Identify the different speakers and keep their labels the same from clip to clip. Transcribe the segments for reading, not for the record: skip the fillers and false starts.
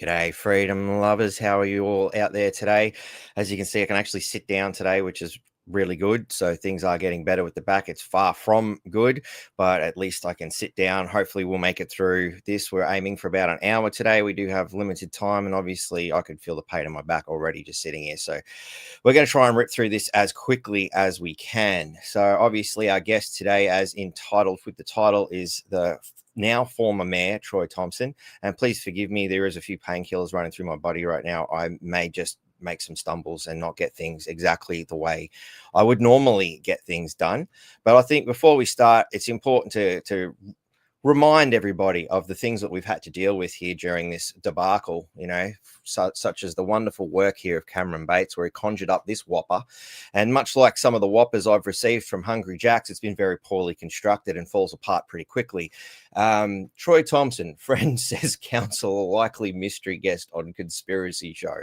Speaker 1: G'day, freedom lovers. How are you all out there today? As you can see, I can actually sit down today, which is really good. So things are getting better with the back. It's far from good, but at least I can sit down. Hopefully we'll make it through this. We're aiming for about an hour today. We do have limited time, and obviously I could feel the pain in my back already just sitting here. So we're going to try and rip through this as quickly as we can. So obviously our guest today, as entitled with the title, is the now former mayor, Troy Thompson. And please forgive me, there is a few painkillers running through my body right now. I may just make some stumbles and not get things exactly the way I would normally get things done. But I think before we start, it's important to remind everybody of the things that we've had to deal with here during this debacle, you know, such as the wonderful work here of Cameron Bates, where he conjured up this whopper. And much like some of the whoppers I've received from Hungry Jacks, it's been very poorly constructed and falls apart pretty quickly. Troy Thompson, friend says counsel, a likely mystery guest on conspiracy show.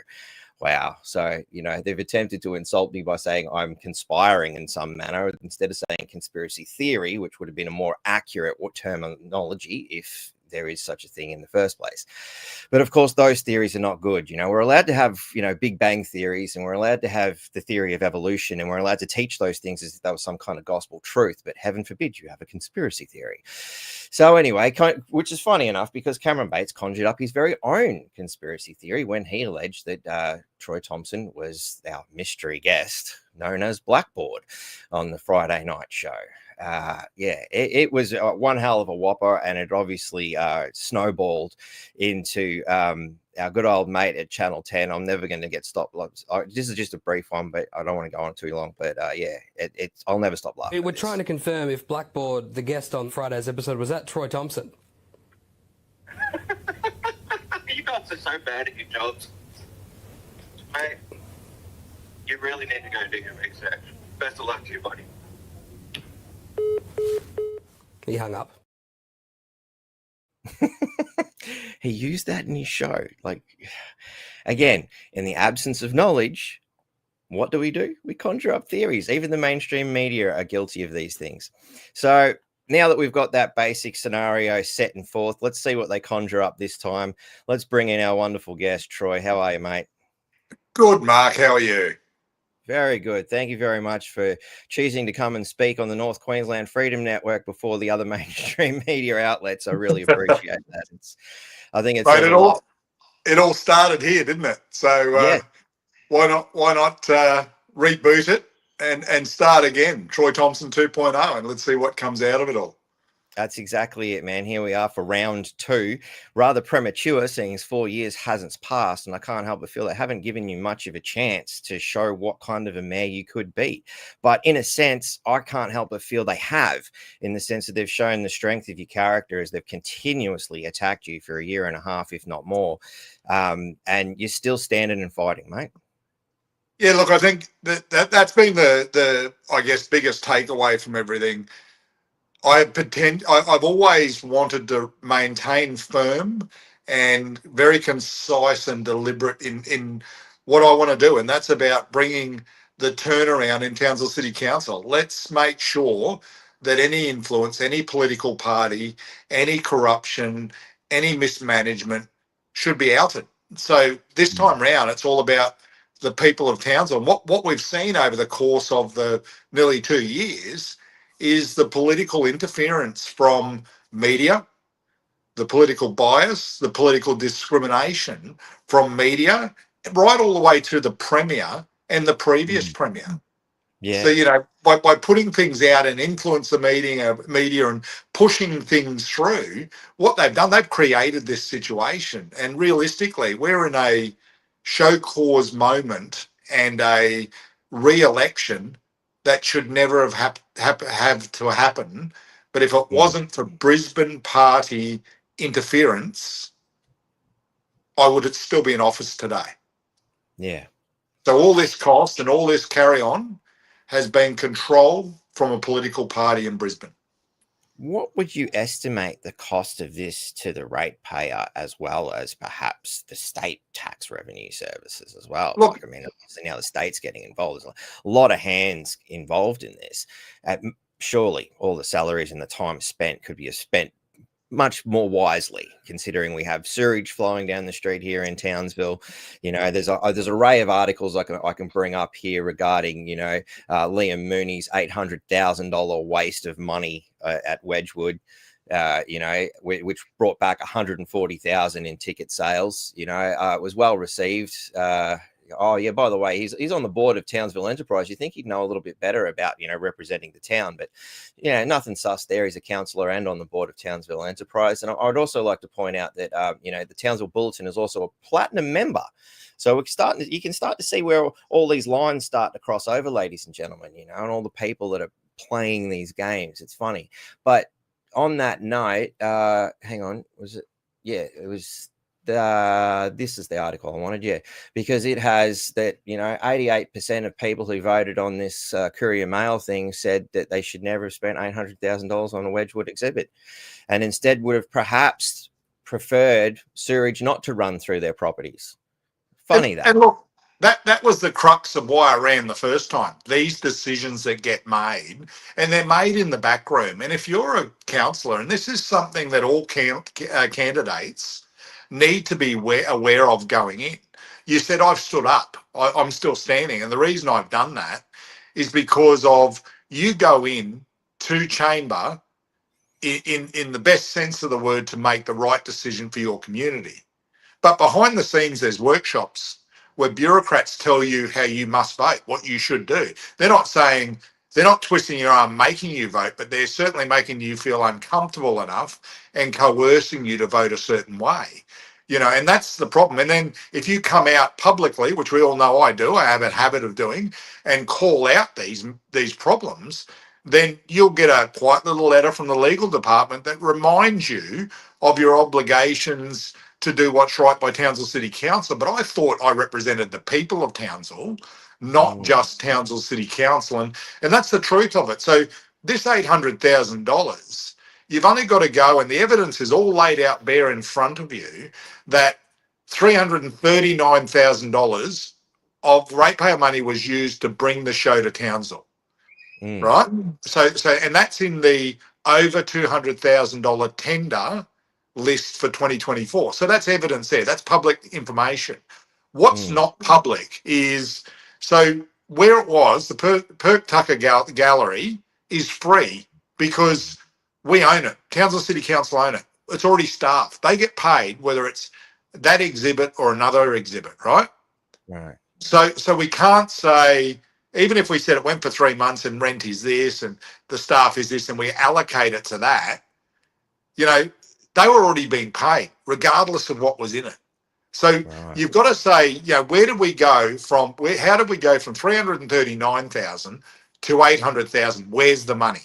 Speaker 1: Wow. So, you know, they've attempted to insult me by saying I'm conspiring in some manner instead of saying conspiracy theory, which would have been a more accurate terminology if there is such a thing in the first place. But of course, those theories are not good. You know, we're allowed to have, you know, Big Bang theories, and we're allowed to have the theory of evolution, and we're allowed to teach those things as if that was some kind of gospel truth. But heaven forbid you have a conspiracy theory. So anyway, which is funny enough, because Cameron Bates conjured up his very own conspiracy theory when he alleged that Troy Thompson was our mystery guest known as Blackboard on the Friday night show. It was one hell of a whopper, and it obviously snowballed into our good old mate at Channel 10. I'm never going to get stopped. This is just a brief one, but I don't want to go on too long. But I'll never stop laughing.
Speaker 2: We're trying to confirm if Blackboard, the guest on Friday's episode, was that Troy Thompson?
Speaker 3: You guys are so bad at your jobs. Mate, you really need to go do your research. Best of luck to you, buddy.
Speaker 2: He hung up.
Speaker 1: He used that in his show. Like, again, in the absence of knowledge, what do? We conjure up theories. Even the mainstream media are guilty of these things. So now that we've got that basic scenario set and forth, let's see what they conjure up this time. Let's bring in our wonderful guest, Troy. How are you, mate?
Speaker 4: Good, Mark. How are you?
Speaker 1: Very good. Thank you very much for choosing to come and speak on the North Queensland Freedom Network before the other mainstream media outlets. I really appreciate that. I think it's
Speaker 4: Mate, it all started here, didn't it? So Why not? Why not reboot it and start again? Troy Thompson 2.0, and let's see what comes out of it all.
Speaker 1: That's exactly it, man. Here we are for round two. Rather premature, seeing as 4 years hasn't passed, and I can't help but feel they haven't given you much of a chance to show what kind of a mayor you could be. But in a sense, I can't help but feel they have, in the sense that they've shown the strength of your character as they've continuously attacked you for a year and a half, if not more. And you're still standing and fighting, mate.
Speaker 4: Yeah, look, I think that's been the I guess biggest takeaway from everything. I've always wanted to maintain firm and very concise and deliberate in what I want to do, and that's about bringing the turnaround in Townsville City Council. Let's make sure that any influence, any political party, any corruption, any mismanagement should be outed. So this time round, it's all about the people of Townsville. And what we've seen over the course of the nearly 2 years is the political interference from media, the political bias, the political discrimination from media, right all the way to the Premier and the previous Premier.
Speaker 1: Yeah.
Speaker 4: So, by putting things out and influence the media and pushing things through, what they've done, they've created this situation. And realistically, we're in a show cause moment and a re-election that should never have to happen. But if it wasn't for Brisbane party interference, I would still be in office today.
Speaker 1: Yeah.
Speaker 4: So all this cost and all this carry on has been controlled from a political party in Brisbane.
Speaker 1: What would you estimate the cost of this to the ratepayer, as well as perhaps the state tax revenue services as well?
Speaker 4: Look,
Speaker 1: obviously now the state's getting involved. There's a lot of hands involved in this. Surely all the salaries and the time spent could be spent much more wisely, considering we have sewage flowing down the street here in Townsville. There's an array of articles I can bring up here regarding Liam Mooney's $800,000 waste of money at Wedgwood, which brought back 140,000 in ticket sales. It was well received. Oh yeah, by the way, he's on the board of Townsville Enterprise. You think he'd know a little bit better about representing the town, but nothing sus there. He's a councillor and on the board of Townsville Enterprise. And I'd also like to point out that the Townsville Bulletin is also a platinum member. So you can start to see where all these lines start to cross over, ladies and gentlemen. And all the people that are playing these games. It's funny, but on that note, hang on, was it? Yeah, it was. This is the article I wanted, because it has that 88% of people who voted on this Courier Mail thing said that they should never have spent $800,000 on a Wedgwood exhibit, and instead would have perhaps preferred sewage not to run through their properties. Funny
Speaker 4: and look, that was the crux of why I ran the first time. These decisions that get made, and they're made in the back room. And if you're a councillor, and this is something that all candidates need to be aware of going in. You said, I've stood up. I'm still standing. And the reason I've done that is because of you go in to chamber in the best sense of the word to make the right decision for your community. But behind the scenes, there's workshops where bureaucrats tell you how you must vote, what you should do. They're not twisting your arm making you vote, but they're certainly making you feel uncomfortable enough and coercing you to vote a certain way. And that's the problem. And then if you come out publicly, which we all know I do, I have a habit of doing, and call out these problems, then you'll get a quiet little letter from the legal department that reminds you of your obligations to do what's right by Townsville City Council. But I thought I represented the people of Townsville, not just Townsville City Council. And that's the truth of it. So this $800,000, you've only got to go, and the evidence is all laid out bare in front of you, that $339,000 of ratepayer money was used to bring the show to Townsville, right? So, and that's in the over $200,000 tender list for 2024. So that's evidence there. That's public information. What's not public is, so where it was, the Perk Tucker Gallery is free because we own it. Townsville City Council own it. It's already staffed. They get paid whether it's that exhibit or another exhibit, right?
Speaker 1: Right.
Speaker 4: So we can't say, even if we said it went for 3 months and rent is this and the staff is this and we allocate it to that, you know, they were already being paid regardless of what was in it. So
Speaker 1: Right.
Speaker 4: you've got to say, where did we go from? How did we go from 339,000 to 800,000? Where's the money?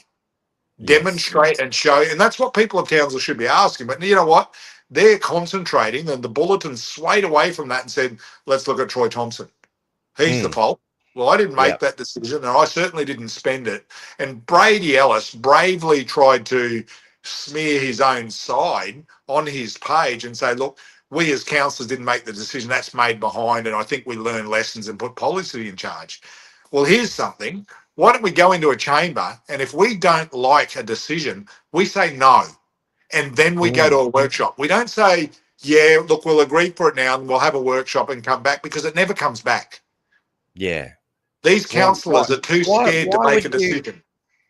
Speaker 1: Yes.
Speaker 4: Demonstrate and show, and that's what people of Townsville should be asking. But you know what? They're concentrating, and the bulletin swayed away from that and said, "Let's look at Troy Thompson. He's the
Speaker 1: Mm.
Speaker 4: fault." Well, I didn't make
Speaker 1: Yep.
Speaker 4: that decision, and I certainly didn't spend it. And Brady Ellis bravely tried to smear his own side on his page and say, "Look, we as councillors didn't make the decision. That's made behind, and I think we learned lessons and put policy in charge." Well, here's something. Why don't we go into a chamber, and if we don't like a decision, we say no, and then we go to
Speaker 1: Mm.
Speaker 4: a workshop. We don't say, "Yeah, look, we'll agree for it now, and we'll have a workshop and come back," because it never comes back.
Speaker 1: Yeah.
Speaker 4: These
Speaker 1: Well,
Speaker 4: councillors are too scared to
Speaker 1: why
Speaker 4: make
Speaker 1: would
Speaker 4: a
Speaker 1: you?
Speaker 4: decision.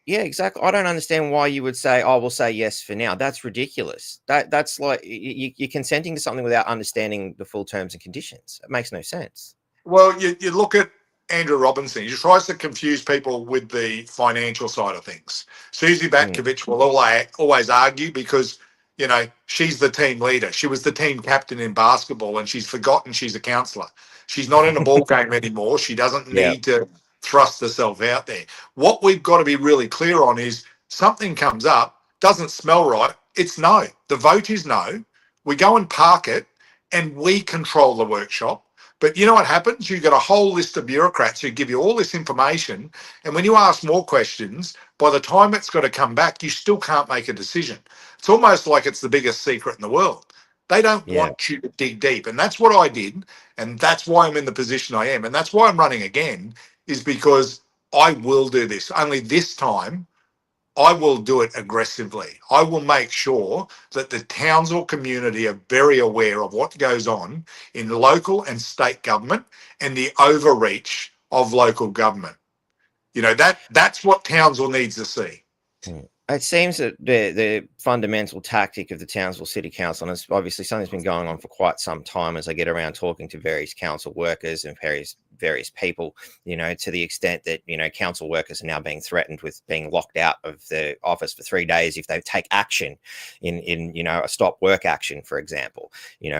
Speaker 1: Yeah, exactly. I don't understand why you would say, "Oh, we'll say yes for now." That's ridiculous. That's like you're consenting to something without understanding the full terms and conditions. It makes no sense.
Speaker 4: Well, you look at Andrew Robinson. He tries to confuse people with the financial side of things. Susie
Speaker 1: Mm.
Speaker 4: Batkovich will always argue because, she's the team leader. She was the team captain in basketball and she's forgotten she's a counsellor. She's not in a ball game anymore. She doesn't
Speaker 1: Yeah.
Speaker 4: need to thrust herself out there. What we've got to be really clear on is something comes up, doesn't smell right. It's no. The vote is no. We go and park it and we control the workshop. But you know what happens? You get a whole list of bureaucrats who give you all this information. And when you ask more questions, by the time it's got to come back, you still can't make a decision. It's almost like it's the biggest secret in the world. They don't
Speaker 1: Yeah.
Speaker 4: want you to dig deep. And that's what I did. And that's why I'm in the position I am. And that's why I'm running again, is because I will do this. Only this time, I will do it aggressively. I will make sure that the Townsville community are very aware of what goes on in local and state government and the overreach of local government. That's what Townsville needs to see.
Speaker 1: It seems that the fundamental tactic of the Townsville City Council, and it's obviously something that's been going on for quite some time as I get around talking to various council workers and various people, to the extent that, council workers are now being threatened with being locked out of the office for 3 days if they take action in a stop work action, for example,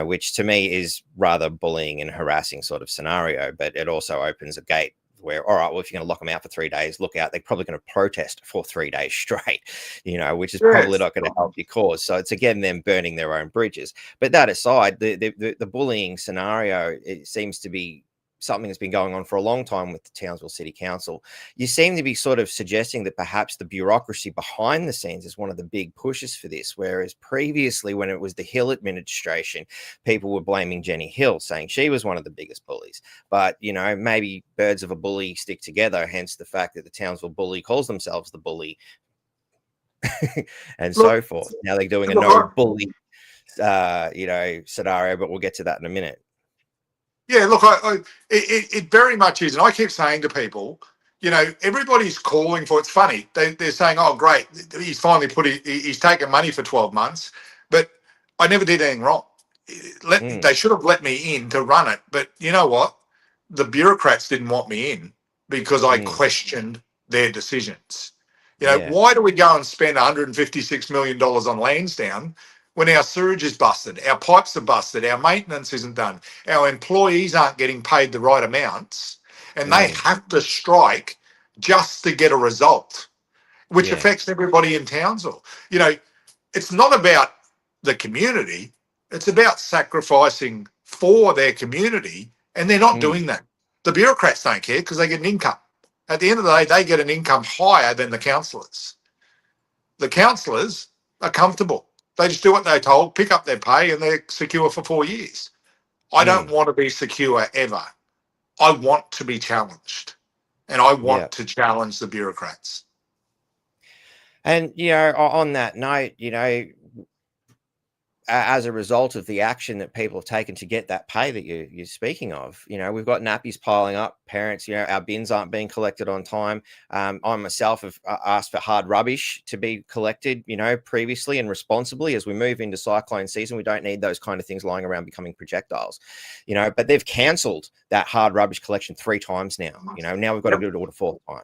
Speaker 1: which to me is rather bullying and harassing sort of scenario, but it also opens a gate where, all right, well, if you're going to lock them out for 3 days, look out, they're probably going to protest for 3 days straight, which is probably not going to help your cause. So it's, again, them burning their own bridges. But that aside, the bullying scenario, it seems to be something that's been going on for a long time with the Townsville City Council. You seem to be sort of suggesting that perhaps the bureaucracy behind the scenes is one of the big pushes for this, whereas previously, when it was the Hill administration, people were blaming Jenny Hill, saying she was one of the biggest bullies. But, maybe birds of a bully stick together, hence the fact that the Townsville bully calls themselves the bully and so forth. Now they're doing a no bully, scenario, but we'll get to that in a minute.
Speaker 4: Yeah, look, it very much is. And I keep saying to people, everybody's calling for, it's funny. They're saying, oh, great, he's finally he's taken money for 12 months, but I never did anything wrong. They should have let me in to run it. But you know what? The bureaucrats didn't want me in because I questioned their decisions. Why do we go and spend $156 million on Lansdowne when our sewage is busted, our pipes are busted, our maintenance isn't done, our employees aren't getting paid the right amounts, and they have to strike just to get a result, which affects everybody in Townsville? It's not about the community. It's about sacrificing for their community, and they're not doing that. The bureaucrats don't care because they get an income. At the end of the day, they get an income higher than the councillors. The councillors are comfortable. They just do what they're told, pick up their pay, and they're secure for 4 years. I don't want to be secure ever. I want to be challenged, and I want to challenge the bureaucrats.
Speaker 1: And, on that note, as a result of the action that people have taken to get that pay that you're speaking of. We've got nappies piling up. Parents, our bins aren't being collected on time. I myself have asked for hard rubbish to be collected, previously and responsibly. As we move into cyclone season, we don't need those kind of things lying around becoming projectiles, but they've cancelled that hard rubbish collection 3 times now. Now we've got to do it a 4th time.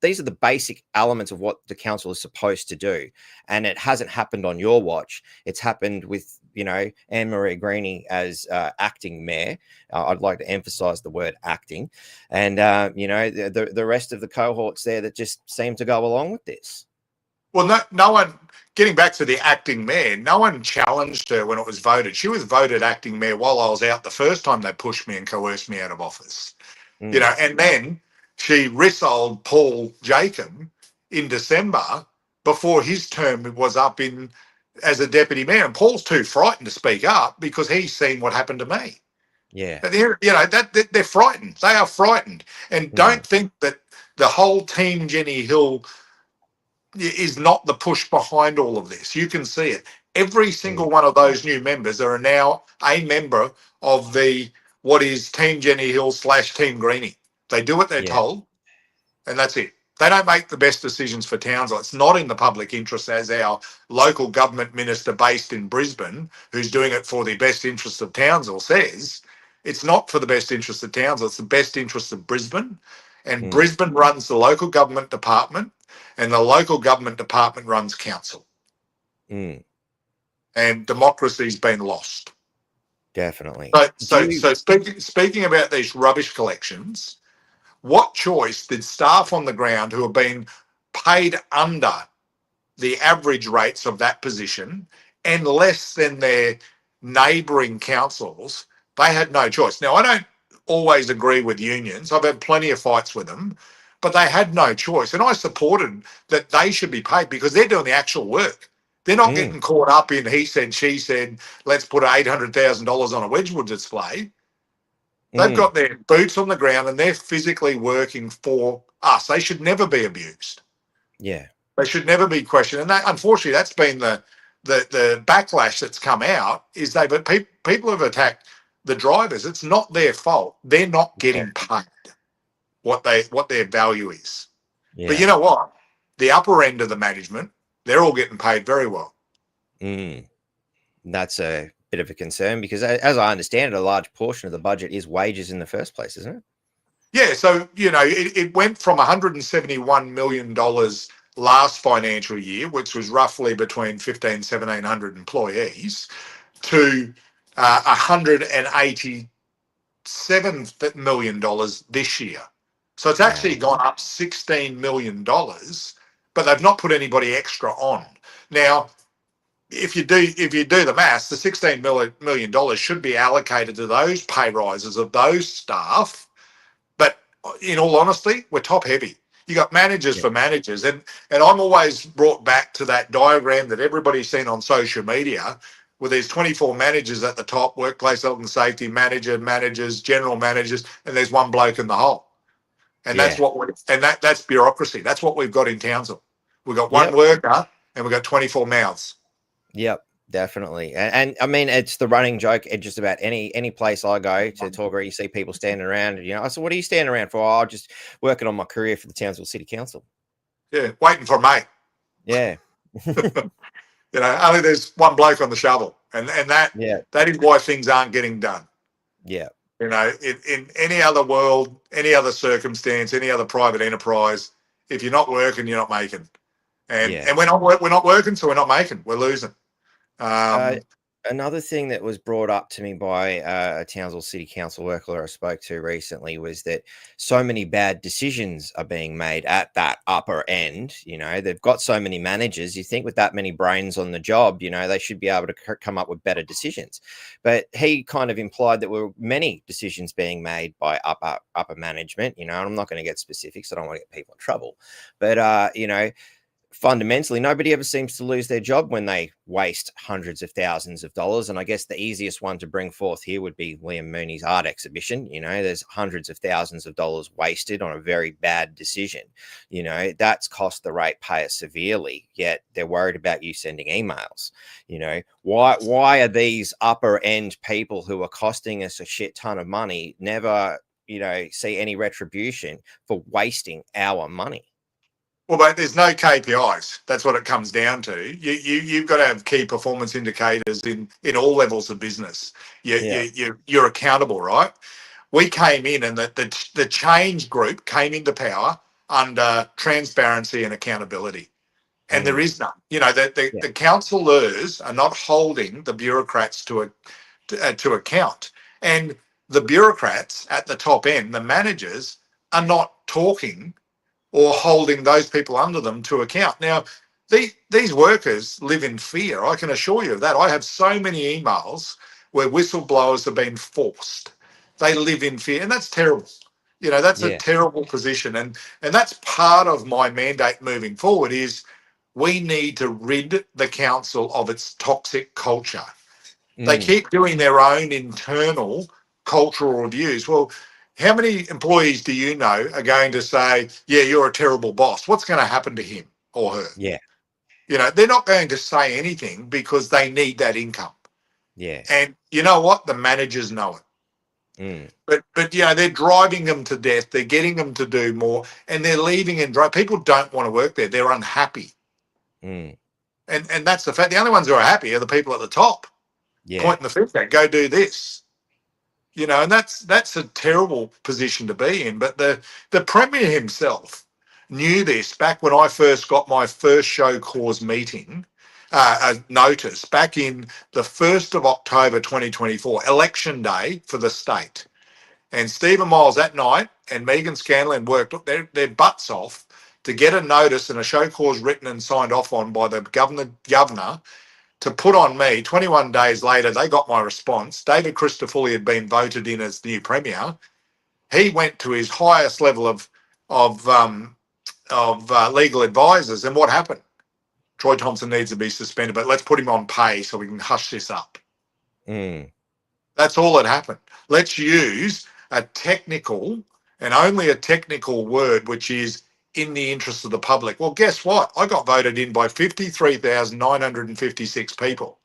Speaker 1: These are the basic elements of what the council is supposed to do. And it hasn't happened on your watch. It's happened with, Anne-Marie Greenie as acting mayor. I'd like to emphasize the word acting. And, the rest of the cohorts there that just seem to go along with this.
Speaker 4: Well, no one, getting back to the acting mayor, no one challenged her when it was voted. She was voted acting mayor while I was out the first time they pushed me and coerced me out of office. And then she rissoled Paul Jacob in December before his term was up as a deputy mayor. And Paul's too frightened to speak up because he's seen what happened to me.
Speaker 1: Yeah.
Speaker 4: But they're frightened. They are frightened. And don't think that the whole team Jenny Hill is not the push behind all of this. You can see it. Every single one of those new members are now a member of what is Team Jenny Hill / Team Greenie. They do what they're told, and that's it. They don't make the best decisions for Townsville. It's not in the public interest, as our local government minister based in Brisbane, who's doing it for the best interest of Townsville, says. It's not for the best interest of Townsville. It's the best interest of Brisbane. And Brisbane runs the local government department, and the local government department runs council. And democracy's been lost.
Speaker 1: Definitely.
Speaker 4: So speaking about these rubbish collections, what choice did staff on the ground who have been paid under the average rates of that position and less than their neighbouring councils, they had no choice. Now, I don't always agree with unions. I've had plenty of fights with them, but they had no choice. And I supported that they should be paid because they're doing the actual work. They're not getting caught up in he said, she said, let's put $800,000 on a Wedgwood display. They've got their boots on the ground and they're physically working for us. They should never be abused.
Speaker 1: Yeah.
Speaker 4: They should never be questioned. And unfortunately, that's been the backlash that's come out is people have attacked the drivers. It's not their fault. They're not getting paid what their value is. Yeah. But you know what? The upper end of the management, they're all getting paid very well.
Speaker 1: That's a bit of a concern because, as I understand it, a large portion of the budget is wages in the first place, isn't it?
Speaker 4: Yeah. So, it went from $171 million last financial year, which was roughly between 1,700 employees, to $187 million this year. So it's actually gone up $16 million, but they've not put anybody extra on. Now, if you do the maths, the $16 million should be allocated to those pay rises of those staff. But in all honesty, we're top heavy. You got managers for managers. And I'm always brought back to that diagram that everybody's seen on social media where there's 24 managers at the top, workplace health and safety, managers, general managers, and there's one bloke in the hole. And that's that's bureaucracy. That's what we've got in Townsville. We've got one worker and we've got 24 mouths.
Speaker 1: Yep, definitely. And I mean, it's the running joke at just about any place I go to talk where you see people standing around. I said, what are you standing around for? Oh, I'm just working on my career for the Townsville City Council.
Speaker 4: Yeah, waiting for a mate.
Speaker 1: Yeah.
Speaker 4: Only there's one bloke on the shovel. And that is why things aren't getting done.
Speaker 1: Yeah.
Speaker 4: In any other world, any other circumstance, any other private enterprise, if you're not working, you're not making. And we're not working, so we're not making. We're losing.
Speaker 1: Another thing that was brought up to me by a Townsville City Council worker I spoke to recently was that so many bad decisions are being made at that upper end. They've got so many managers. You think with that many brains on the job, they should be able to come up with better decisions. But he kind of implied that there were many decisions being made by upper management. And I'm not going to get specifics. I don't want to get people in trouble. But fundamentally, nobody ever seems to lose their job when they waste hundreds of thousands of dollars. And I guess the easiest one to bring forth here would be Liam Mooney's art exhibition. You know, there's hundreds of thousands of dollars wasted on a very bad decision. You know, that's cost the ratepayer severely, yet they're worried about you sending emails. You know, why are these upper end people who are costing us a shit ton of money never, you know, see any retribution for wasting our money?
Speaker 4: Well, but there's no KPIs. That's what it comes down to. You've got to have key performance indicators in all levels of business. You're accountable, right? We came in, and the change group came into power under transparency and accountability, and there is none. You know, the councillors are not holding the bureaucrats to account, and the bureaucrats at the top end, the managers, are not talking or holding those people under them to account. Now, these workers live in fear. I can assure you of that. I have so many emails where whistleblowers have been forced. They live in fear, and that's terrible. You know, that's a terrible position. And that's part of my mandate moving forward is we need to rid the council of its toxic culture. They keep doing their own internal cultural reviews. Well, how many employees do you know are going to say, yeah, you're a terrible boss? What's going to happen to him or her?
Speaker 1: Yeah.
Speaker 4: You know, they're not going to say anything because they need that income.
Speaker 1: Yeah.
Speaker 4: And you know what? The managers know it. But you know, they're driving them to death. They're getting them to do more, and they're leaving and drive. People don't want to work there. They're unhappy. And that's the fact. The only ones who are happy are the people at the top. Pointing the finger, go do this. You know, and that's a terrible position to be in. But the Premier himself knew this back when I first got my first show cause meeting notice back in the 1st of October 2024, election day for the state. And Stephen Miles that night and Megan Scanlon worked their butts off to get a notice and a show cause written and signed off on by the governor to put on me. 21 days later, they got my response. David Christofouli had been voted in as the new Premier. He went to his highest level of legal advisors, and what happened? Troy Thompson needs to be suspended, but let's put him on pay so we can hush this up. That's all that happened. Let's use a technical and only a technical word, which is in the interest of the public. Well, guess what? I got voted in by 53,956 people.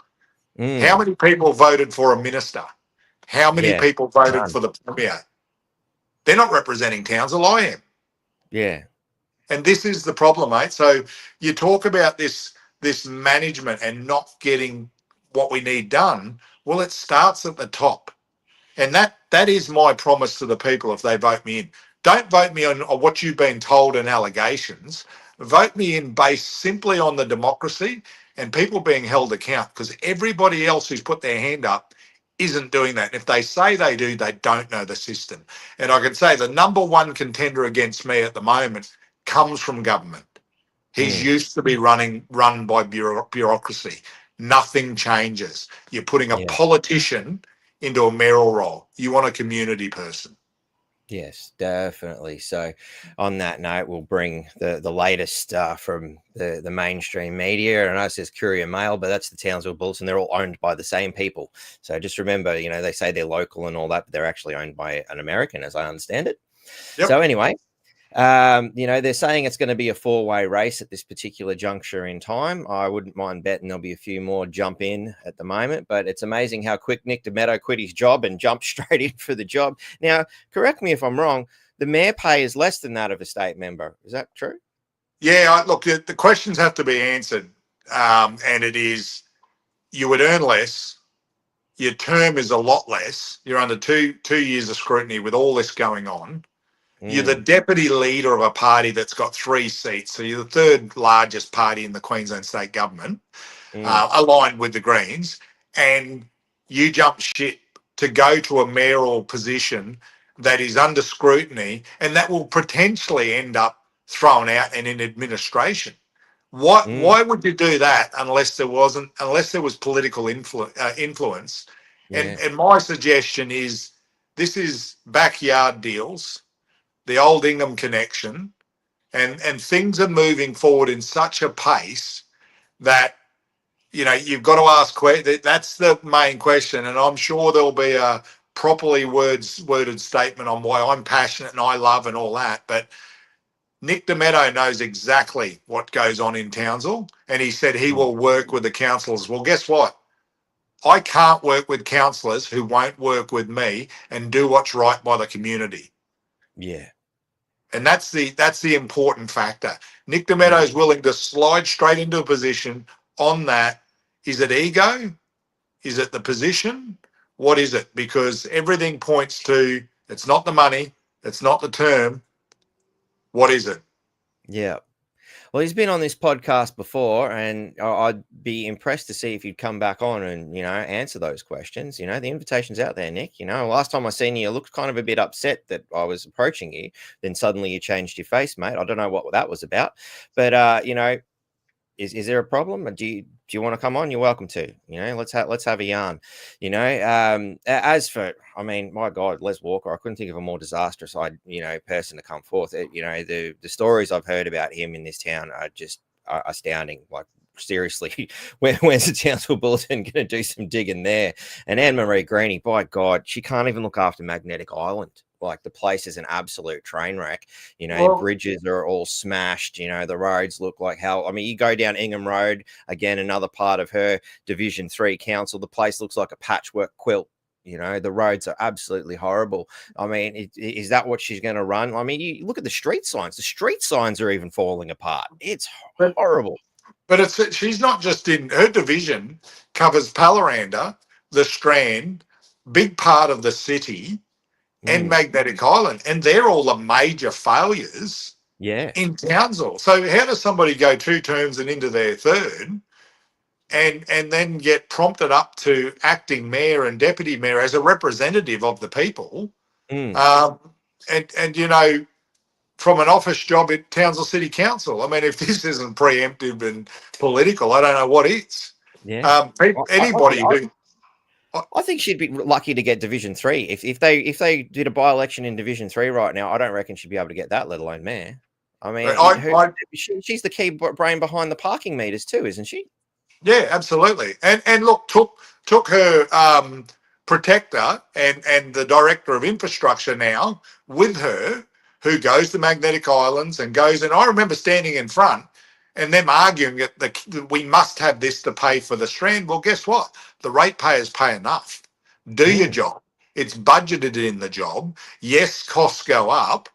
Speaker 4: How many people voted for a minister? How many people voted for the Premier? They're not representing Townsville. I am.
Speaker 1: Yeah.
Speaker 4: And this is the problem, mate. So you talk about this management and not getting what we need done. Well, it starts at the top. And that is my promise to the people if they vote me in. Don't vote me on what you've been told and allegations. Vote me in based simply on the democracy and people being held account, because everybody else who's put their hand up isn't doing that. And if they say they do, they don't know the system. And I can say the number one contender against me at the moment comes from government. He's used to be run by bureaucracy. Nothing changes. You're putting a politician into a mayoral role. You want a community person.
Speaker 1: Yes, definitely. So on that note, we'll bring the latest from the mainstream media. And I know it says Courier Mail, but that's the Townsville Bulletin. They're all owned by the same people. So just remember, you know, they say they're local and all that, but they're actually owned by an American, as I understand it. So anyway, you know, they're saying it's going to be a four-way race at this particular juncture in time. I wouldn't mind betting there'll be a few more jump in at the moment, but it's amazing how quick Nick DeMetto quit his job and jumped straight in for the job. Now, correct me if I'm wrong, the mayor pay is less than that of a state member. Is that true?
Speaker 4: Yeah, look, the questions have to be answered, and it is you would earn less. Your term is a lot less. You're under two years of scrutiny with all this going on. You're the deputy leader of a party that's got 3 seats. So you're the third largest party in the Queensland state government, aligned with the Greens. And you jump ship to go to a mayoral position that is under scrutiny and that will potentially end up thrown out and in administration. Why would you do that unless there was political influence? And my suggestion is this is backyard deals, the old Ingham connection, and things are moving forward in such a pace that, you know, you've got to ask that's the main question. And I'm sure there'll be a properly worded statement on why I'm passionate and I love and all that. But Nick Demetto knows exactly what goes on in Townsville, and he said he will work with the councillors. Well, guess what? I can't work with councillors who won't work with me and do what's right by the community.
Speaker 1: Yeah.
Speaker 4: And that's the important factor. Nick Demetto is willing to slide straight into a position on that. Is it ego? Is it the position? What is it? Because everything points to it's not the money, it's not the term. What is it?
Speaker 1: Yeah. Well, he's been on this podcast before, and I'd be impressed to see if you'd come back on and, you know, answer those questions. You know, the invitation's out there, Nick. You know, last time I seen you looked kind of a bit upset that I was approaching you. Then suddenly you changed your face, mate. I don't know what that was about. But, you know, is there a problem? Or do you want to come on? You're welcome to. You know, let's have a yarn. You know, as for, I mean, my God, Les Walker, I couldn't think of a more disastrous, person to come forth. You know, the stories I've heard about him in this town are just astounding. Like, seriously, where's the Townsville Bulletin going to do some digging there? And Anne Marie Greeny, by God, she can't even look after Magnetic Island. Like, the place is an absolute train wreck. You know, well, bridges are all smashed. You know, the roads look like hell. I mean, you go down Ingham Road, again, another part of her Division 3 council. The place looks like a patchwork quilt. You know, the roads are absolutely horrible. I mean, is that what she's going to run? I mean, you look at the street signs. The street signs are even falling apart. It's horrible.
Speaker 4: But she's not just in her division, covers Pallaranda, the Strand, big part of the city, and Magnetic Island, and they're all the major failures in Townsville. So how does somebody go 2 terms and into their third and then get prompted up to acting mayor and deputy mayor as a representative of the people? And you know, from an office job at Townsville City Council. I mean, if this isn't preemptive and political, I don't know what is.
Speaker 1: Yeah.
Speaker 4: Anybody who...
Speaker 1: I think she'd be lucky to get Division 3. If they did a by-election in Division 3 right now, I don't reckon she'd be able to get that, let alone mayor. I mean, she's the key brain behind the parking meters too, isn't she?
Speaker 4: Yeah, absolutely. And look, took her protector and the director of infrastructure now with her, who goes to Magnetic Islands and goes. And I remember standing in front and them arguing that we must have this to pay for the Strand. Well, guess what? The ratepayers pay enough. Do your job. It's budgeted in the job. Yes, costs go up,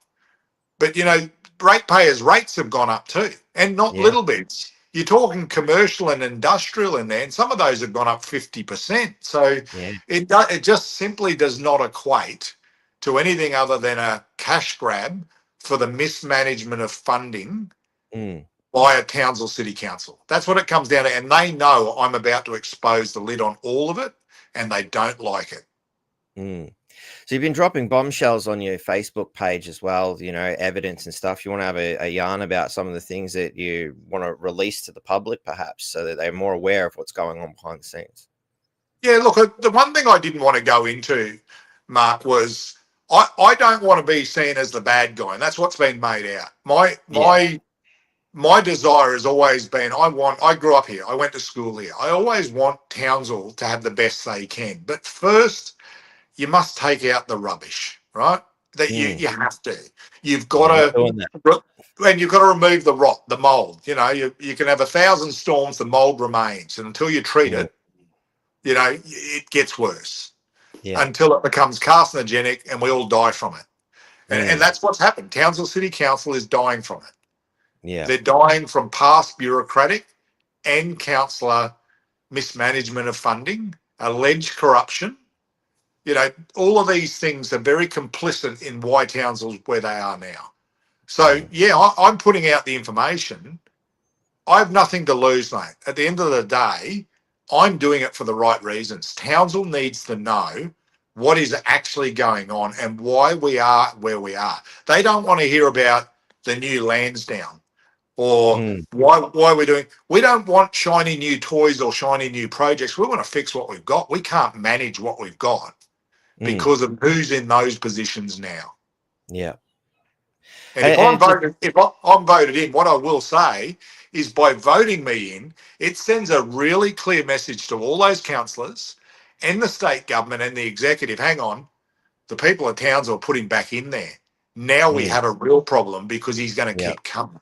Speaker 4: but, you know, ratepayers' rates have gone up too, and not little bits. You're talking commercial and industrial in there, and some of those have gone up 50%. So it just simply does not equate to anything other than a cash grab for the mismanagement of funding by a Townsville City Council. That's what it comes down to. And they know I'm about to expose the lid on all of it, and they don't like it.
Speaker 1: So you've been dropping bombshells on your Facebook page as well, you know, evidence and stuff. You want to have a yarn about some of the things that you want to release to the public, perhaps, so that they're more aware of what's going on behind the scenes. Yeah,
Speaker 4: look, the one thing I didn't want to go into, Mark, was I don't want to be seen as the bad guy, and that's what's been made out. My desire has always been, I grew up here. I went to school here. I always want Townsville to have the best they can. But first, you must take out the rubbish, right? That you have to. You've got to, and you've got to remove the rot, the mold. You know, you can have 1,000 storms, the mold remains. And until you treat it, you know, it gets worse until it becomes carcinogenic and we all die from it. And that's what's happened. Townsville City Council is dying from it.
Speaker 1: Yeah,
Speaker 4: they're dying from past bureaucratic and councillor mismanagement of funding, alleged corruption. You know, all of these things are very complicit in why Townsville's where they are now. So, I'm putting out the information. I have nothing to lose, mate. At the end of the day, I'm doing it for the right reasons. Townsville needs to know what is actually going on and why we are where we are. They don't want to hear about the new Lansdowne or why we're doing. We don't want shiny new toys or shiny new projects. We want to fix what we've got. We can't manage what we've got because of who's in those positions now.
Speaker 1: Yeah.
Speaker 4: And if I'm voted in, what I will say is by voting me in, it sends a really clear message to all those councillors and the state government and the executive. Hang on, the people of Townsville put him back in there. Now we have a real problem because he's going to keep coming.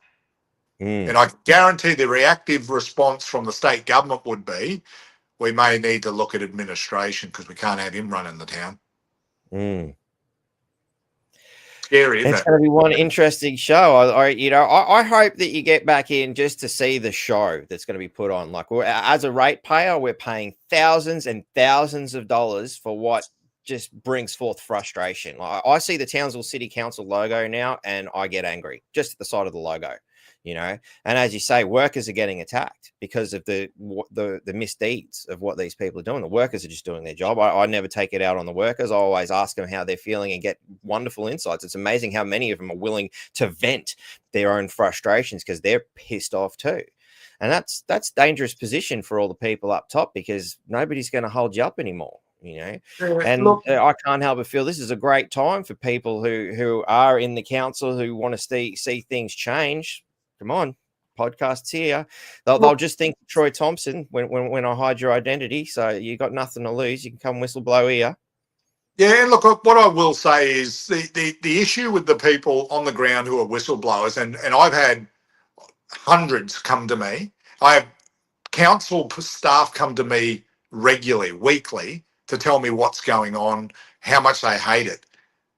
Speaker 4: And I guarantee the reactive response from the state government would be, we may need to look at administration because we can't have him running the town. Scary, isn't it?
Speaker 1: It's going to be one interesting show. I hope that you get back in just to see the show that's going to be put on. Like, as a ratepayer, we're paying thousands and thousands of dollars for what just brings forth frustration. I see the Townsville City Council logo now, and I get angry just at the sight of the logo. And as you say, workers are getting attacked because of the misdeeds of what these people are doing. The workers are just doing their job. I never take it out on the workers. I always ask them how they're feeling and get wonderful insights. It's amazing how many of them are willing to vent their own frustrations because they're pissed off too. And that's dangerous position for all the people up top because nobody's going to hold you up anymore. And I can't help but feel this is a great time for people who are in the council who want to see things change. Come on, podcasts here. They'll just think Troy Thompson when I hide your identity. So you got nothing to lose. You can come whistleblow here.
Speaker 4: Yeah, and look, what I will say is the issue with the people on the ground who are whistleblowers, and I've had hundreds come to me. I have council staff come to me regularly, weekly, to tell me what's going on, how much they hate it.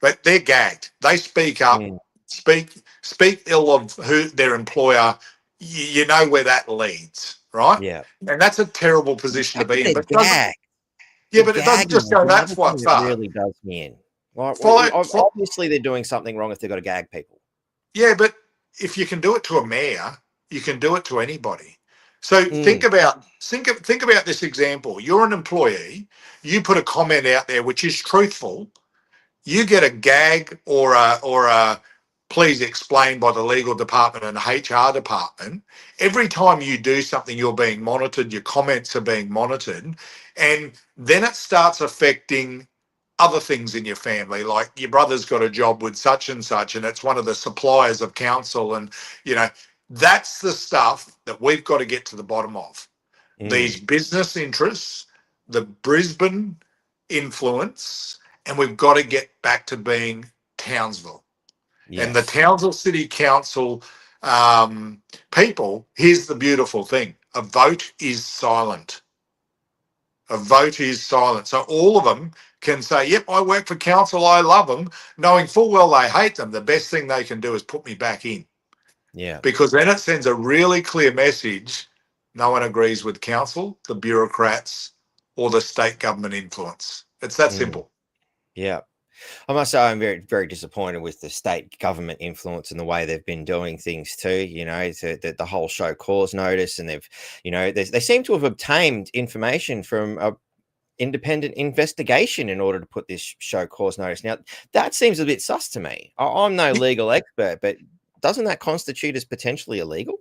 Speaker 4: But they're gagged. They speak up. Speak ill of who their employer, you know where that leads, right?
Speaker 1: Yeah.
Speaker 4: And that's a terrible position to be in. But it doesn't just go that far.
Speaker 1: It really does me in. Obviously, they're doing something wrong if they've got to gag people.
Speaker 4: Yeah, but if you can do it to a mayor, you can do it to anybody. So think about this example. You're an employee. You put a comment out there which is truthful. You get a gag or a please explain by the legal department and HR department. Every time you do something, you're being monitored, your comments are being monitored, and then it starts affecting other things in your family, like your brother's got a job with such and such, and it's one of the suppliers of council, and that's the stuff that we've got to get to the bottom of. These business interests, the Brisbane influence, and we've got to get back to being Townsville. Yes. And the Townsville City Council people, here's the beautiful thing. A vote is silent. A vote is silent. So all of them can say, yep, I work for council, I love them, knowing full well they hate them. The best thing they can do is put me back in.
Speaker 1: Yeah.
Speaker 4: Because then it sends a really clear message. No one agrees with council, the bureaucrats, or the state government influence. It's that simple.
Speaker 1: Yeah. I must say I'm very, very disappointed with the state government influence and the way they've been doing things too. The whole show cause notice, and they seem to have obtained information from a independent investigation in order to put this show cause notice. Now that seems a bit sus to me. I'm no legal expert, but doesn't that constitute as potentially illegal?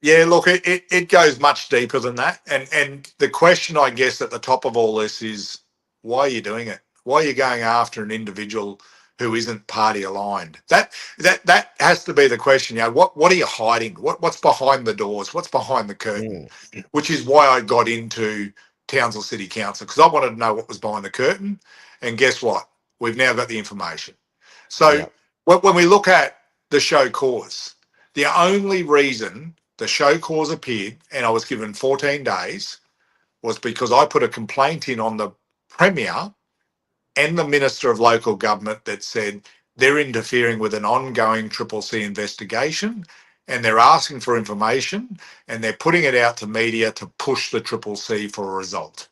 Speaker 4: Yeah, look, it goes much deeper than that. And the question, I guess, at the top of all this is, why are you doing it? Why are you going after an individual who isn't party aligned? That has to be the question. What are you hiding? What's behind the doors? What's behind the curtain? Which is why I got into Townsville City Council, because I wanted to know what was behind the curtain. And guess what? We've now got the information. So when we look at the show cause, the only reason the show cause appeared, and I was given 14 days, was because I put a complaint in on the Premier and the Minister of Local Government that said they're interfering with an ongoing CCC investigation, and they're asking for information, and they're putting it out to media to push the CCC for a result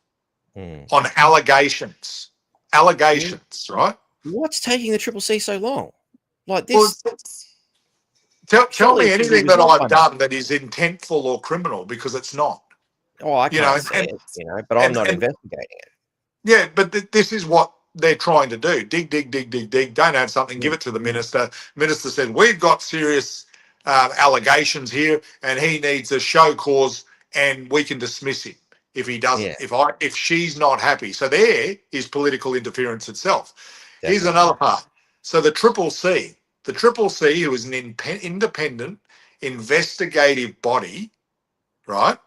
Speaker 4: on allegations. Right?
Speaker 1: What's taking the CCC so long? Like this?
Speaker 4: Well, tell me anything that I've done that is intentful or criminal, because it's not.
Speaker 1: Oh, I can't say it, but I'm not investigating it.
Speaker 4: Yeah, but this is what they're trying to do. Dig. Don't have something, give it to the minister. Minister said, we've got serious allegations here, and he needs a show cause, and we can dismiss him if he doesn't, if she's not happy. So there is political interference itself. Definitely. Here's another part. So the CCC, The Triple C, who is an independent investigative body, right?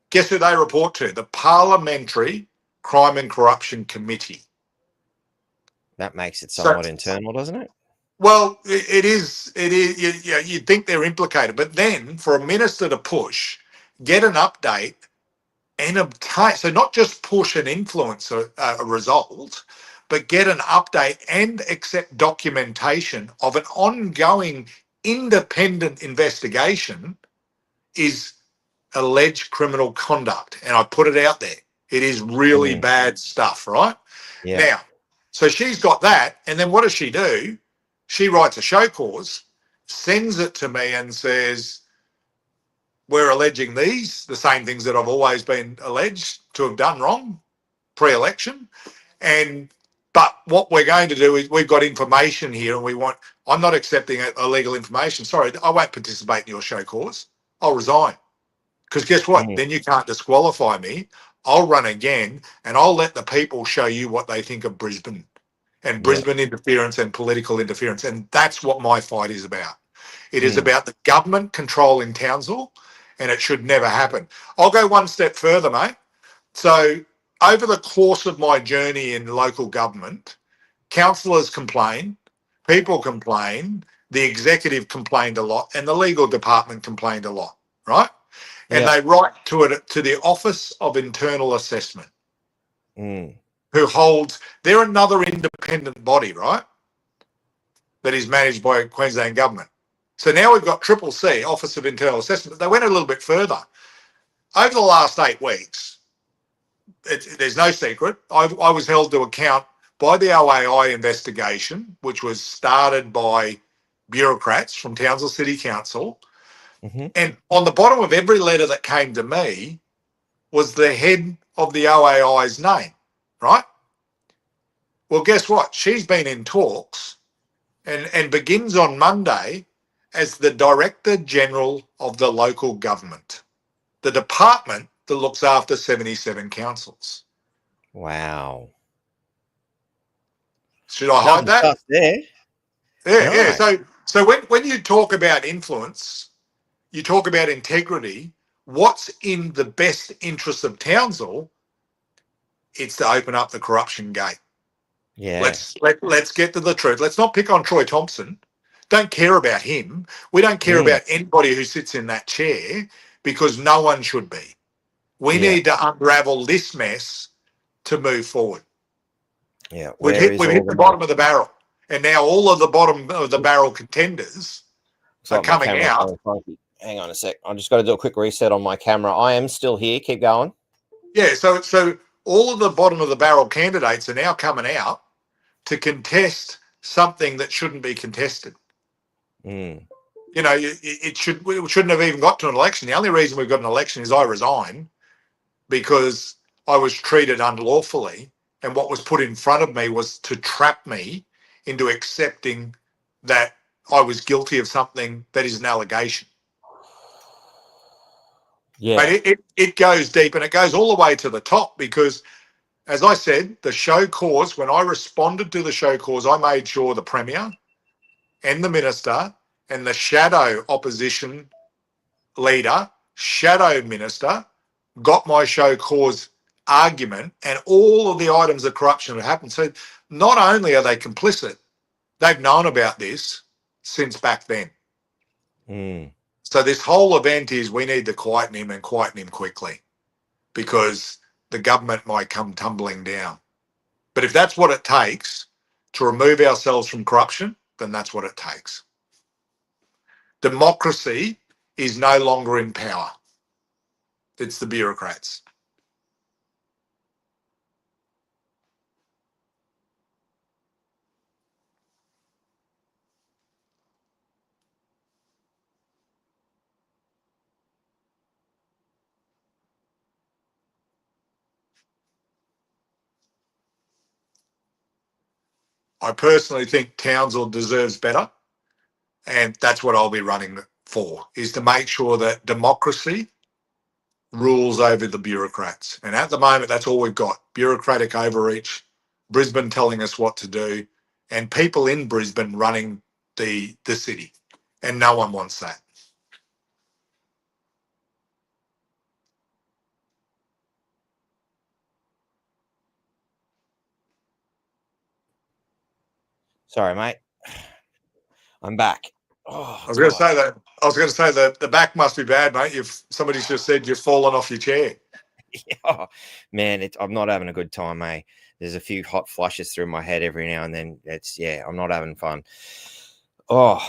Speaker 4: Guess who they report to? The Parliamentary Crime and Corruption Committee.
Speaker 1: That makes it
Speaker 4: So,
Speaker 1: somewhat internal, doesn't it?
Speaker 4: well, it is. It is. You'd think they're implicated, but then for a minister to push, get an update, and obtain, so not just push and influence a result, but get an update and accept documentation of an ongoing independent investigation is alleged criminal conduct. And I put it out there. It is really bad stuff, right?
Speaker 1: Yeah.
Speaker 4: Now, so she's got that. And then what does she do? She writes a show cause, sends it to me and says, we're alleging the same things that I've always been alleged to have done wrong pre-election. But what we're going to do is we've got information here and I'm not accepting illegal information. Sorry, I won't participate in your show cause. I'll resign. Because guess what? Then you can't disqualify me. I'll run again and I'll let the people show you what they think of Brisbane and Brisbane interference and political interference. And that's what my fight is about. It is about the government controlling Townsville, and it should never happen. I'll go one step further, mate. So over the course of my journey in local government, councillors complain, people complain, the executive complained a lot, and the legal department complained a lot, right? And they write to the Office of Internal Assessment, who holds, they're another independent body, right? That is managed by Queensland government. So now we've got Triple C, Office of Internal Assessment. They went a little bit further. Over the last 8 weeks, there's no secret, I was held to account by the OAI investigation, which was started by bureaucrats from Townsville City Council. And on the bottom of every letter that came to me was the head of the OAI's name, right? Well, guess what? She's been in talks and begins on Monday as the Director General of the local government, the department that looks after 77 councils.
Speaker 1: Wow.
Speaker 4: Should I hide that?
Speaker 1: There.
Speaker 4: Yeah. So when you talk about influence, you talk about integrity, what's in the best interest of Townsville, it's to open up the corruption gate.
Speaker 1: Yeah.
Speaker 4: Let's get to the truth. Let's not pick on Troy Thompson. Don't care about him. We don't care about anybody who sits in that chair because no one should be. We need to unravel this mess to move forward.
Speaker 1: Yeah.
Speaker 4: We've hit the bottom of the barrel. And now all of the bottom of the barrel contenders are coming out.
Speaker 1: Hang on a sec. I just got to do a quick reset on my camera. I am still here. Keep going.
Speaker 4: Yeah, so all of the bottom of the barrel candidates are now coming out to contest something that shouldn't be contested. You know, we shouldn't have even got to an election. The only reason we've got an election is I resign because I was treated unlawfully, and what was put in front of me was to trap me into accepting that I was guilty of something that is an allegation. Yeah, but it goes deep and it goes all the way to the top because, as I said, the show cause, when I responded to the show cause, I made sure the Premier and the Minister and the shadow opposition leader, shadow minister, got my show cause argument and all of the items of corruption that happened. So not only are they complicit, they've known about this since back then. So this whole event is we need to quieten him and quieten him quickly because the government might come tumbling down. But if that's what it takes to remove ourselves from corruption, then that's what it takes. Democracy is no longer in power. It's the bureaucrats. I personally think Townsville deserves better, and that's what I'll be running for, is to make sure that democracy rules over the bureaucrats. And at the moment, that's all we've got, bureaucratic overreach, Brisbane telling us what to do, and people in Brisbane running the city, and no one wants that.
Speaker 1: Sorry, mate. I'm back. Oh,
Speaker 4: I was going to
Speaker 1: God.
Speaker 4: say that. I was going to say that the back must be bad, mate. Somebody's just said you've fallen off your chair.
Speaker 1: Oh, man, I'm not having a good time, mate. There's a few hot flushes through my head every now and then. I'm not having fun. Oh,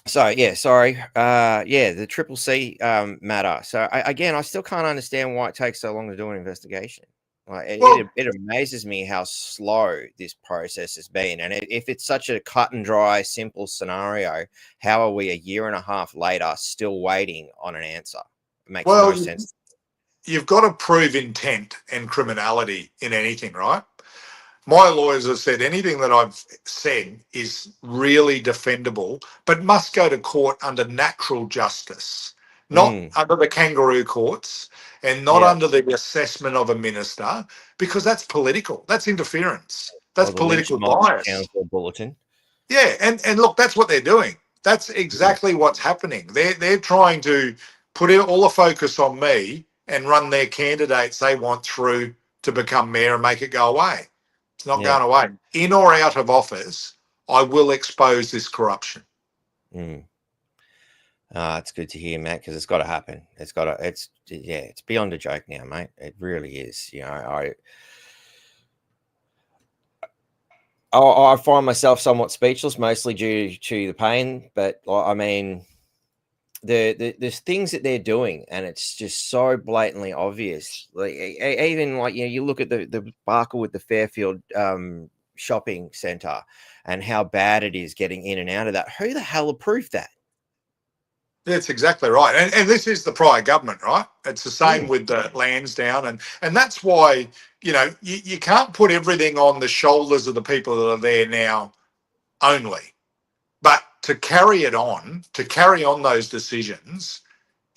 Speaker 1: so yeah, sorry. The Triple C matter. So I still can't understand why it takes so long to do an investigation. Like it amazes me how slow this process has been. And if it's such a cut and dry, simple scenario, how are we a year and a half later still waiting on an answer? It makes no sense.
Speaker 4: You've got to prove intent and criminality in anything, right? My lawyers have said anything that I've said is really defendable, but must go to court under natural justice, not under the kangaroo courts and not under the assessment of a minister, because that's political. That's interference. That's political bias.
Speaker 1: Bulletin.
Speaker 4: Yeah, and look, that's what they're doing. That's exactly what's happening. They're trying to put all the focus on me and run their candidates they want through to become mayor and make it go away. It's not going away. In or out of office, I will expose this corruption.
Speaker 1: It's good to hear, Matt, because it's got to happen. It's beyond a joke now, mate. It really is. You know, I find myself somewhat speechless, mostly due to the pain. But I mean, there's things that they're doing, and it's just so blatantly obvious. Like even like you look at the Barker with the Fairfield shopping centre, and how bad it is getting in and out of that. Who the hell approved that?
Speaker 4: That's exactly right. And this is the prior government, right? It's the same with the Lansdowne. And that's why, you can't put everything on the shoulders of the people that are there now only. But to carry on those decisions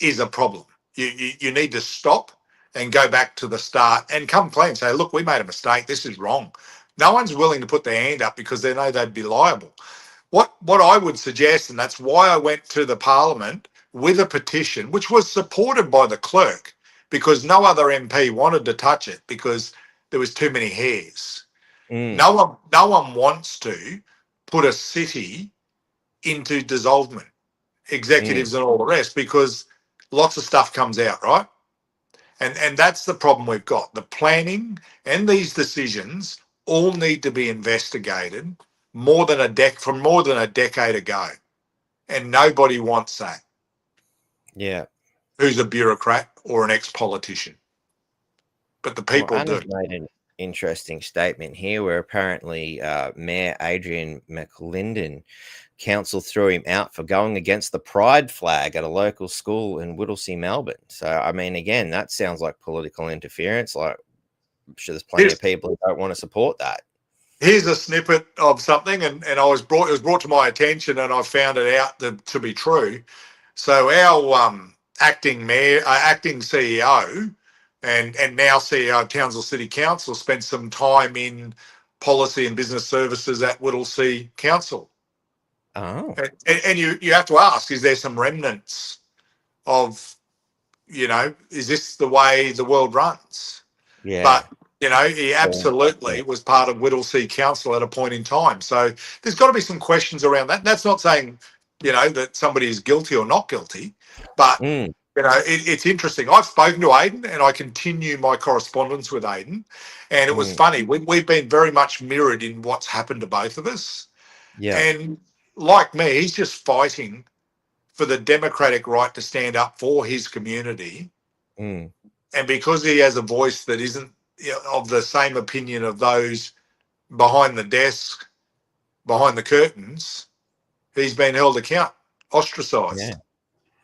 Speaker 4: is a problem. You need to stop and go back to the start and come clean and say, look, we made a mistake. This is wrong. No one's willing to put their hand up because they know they'd be liable. What I would suggest, and that's why I went to the Parliament with a petition, which was supported by the clerk, because no other MP wanted to touch it because there was too many hairs. No one wants to put a city into dissolvement, executives and all the rest, because lots of stuff comes out, right? And that's the problem we've got. The planning and these decisions all need to be investigated from more than a decade ago. And nobody wants that.
Speaker 1: Yeah.
Speaker 4: Who's a bureaucrat or an ex-politician. But the people do.
Speaker 1: Made an interesting statement here where apparently Mayor Adrian McLinden council threw him out for going against the pride flag at a local school in Whittlesea, Melbourne. So, I mean, again, that sounds like political interference. Like, I'm sure there's plenty of people who don't want to support that.
Speaker 4: Here's a snippet of something, and it was brought to my attention, and I found it out to be true. So our acting CEO and now CEO of Townsville City Council spent some time in policy and business services at Whittlesea Council.
Speaker 1: Oh.
Speaker 4: And you have to ask, is there some remnants of, is this the way the world runs?
Speaker 1: Yeah.
Speaker 4: But, he absolutely was part of Whittlesea Council at a point in time. So there's got to be some questions around that. That's not saying, that somebody is guilty or not guilty, but, it's interesting. I've spoken to Aidan and I continue my correspondence with Aidan. And it was funny. We've been very much mirrored in what's happened to both of us.
Speaker 1: Yeah.
Speaker 4: And like me, he's just fighting for the democratic right to stand up for his community. And because he has a voice that isn't of the same opinion of those behind the desk, behind the curtains, he's been held account, ostracised,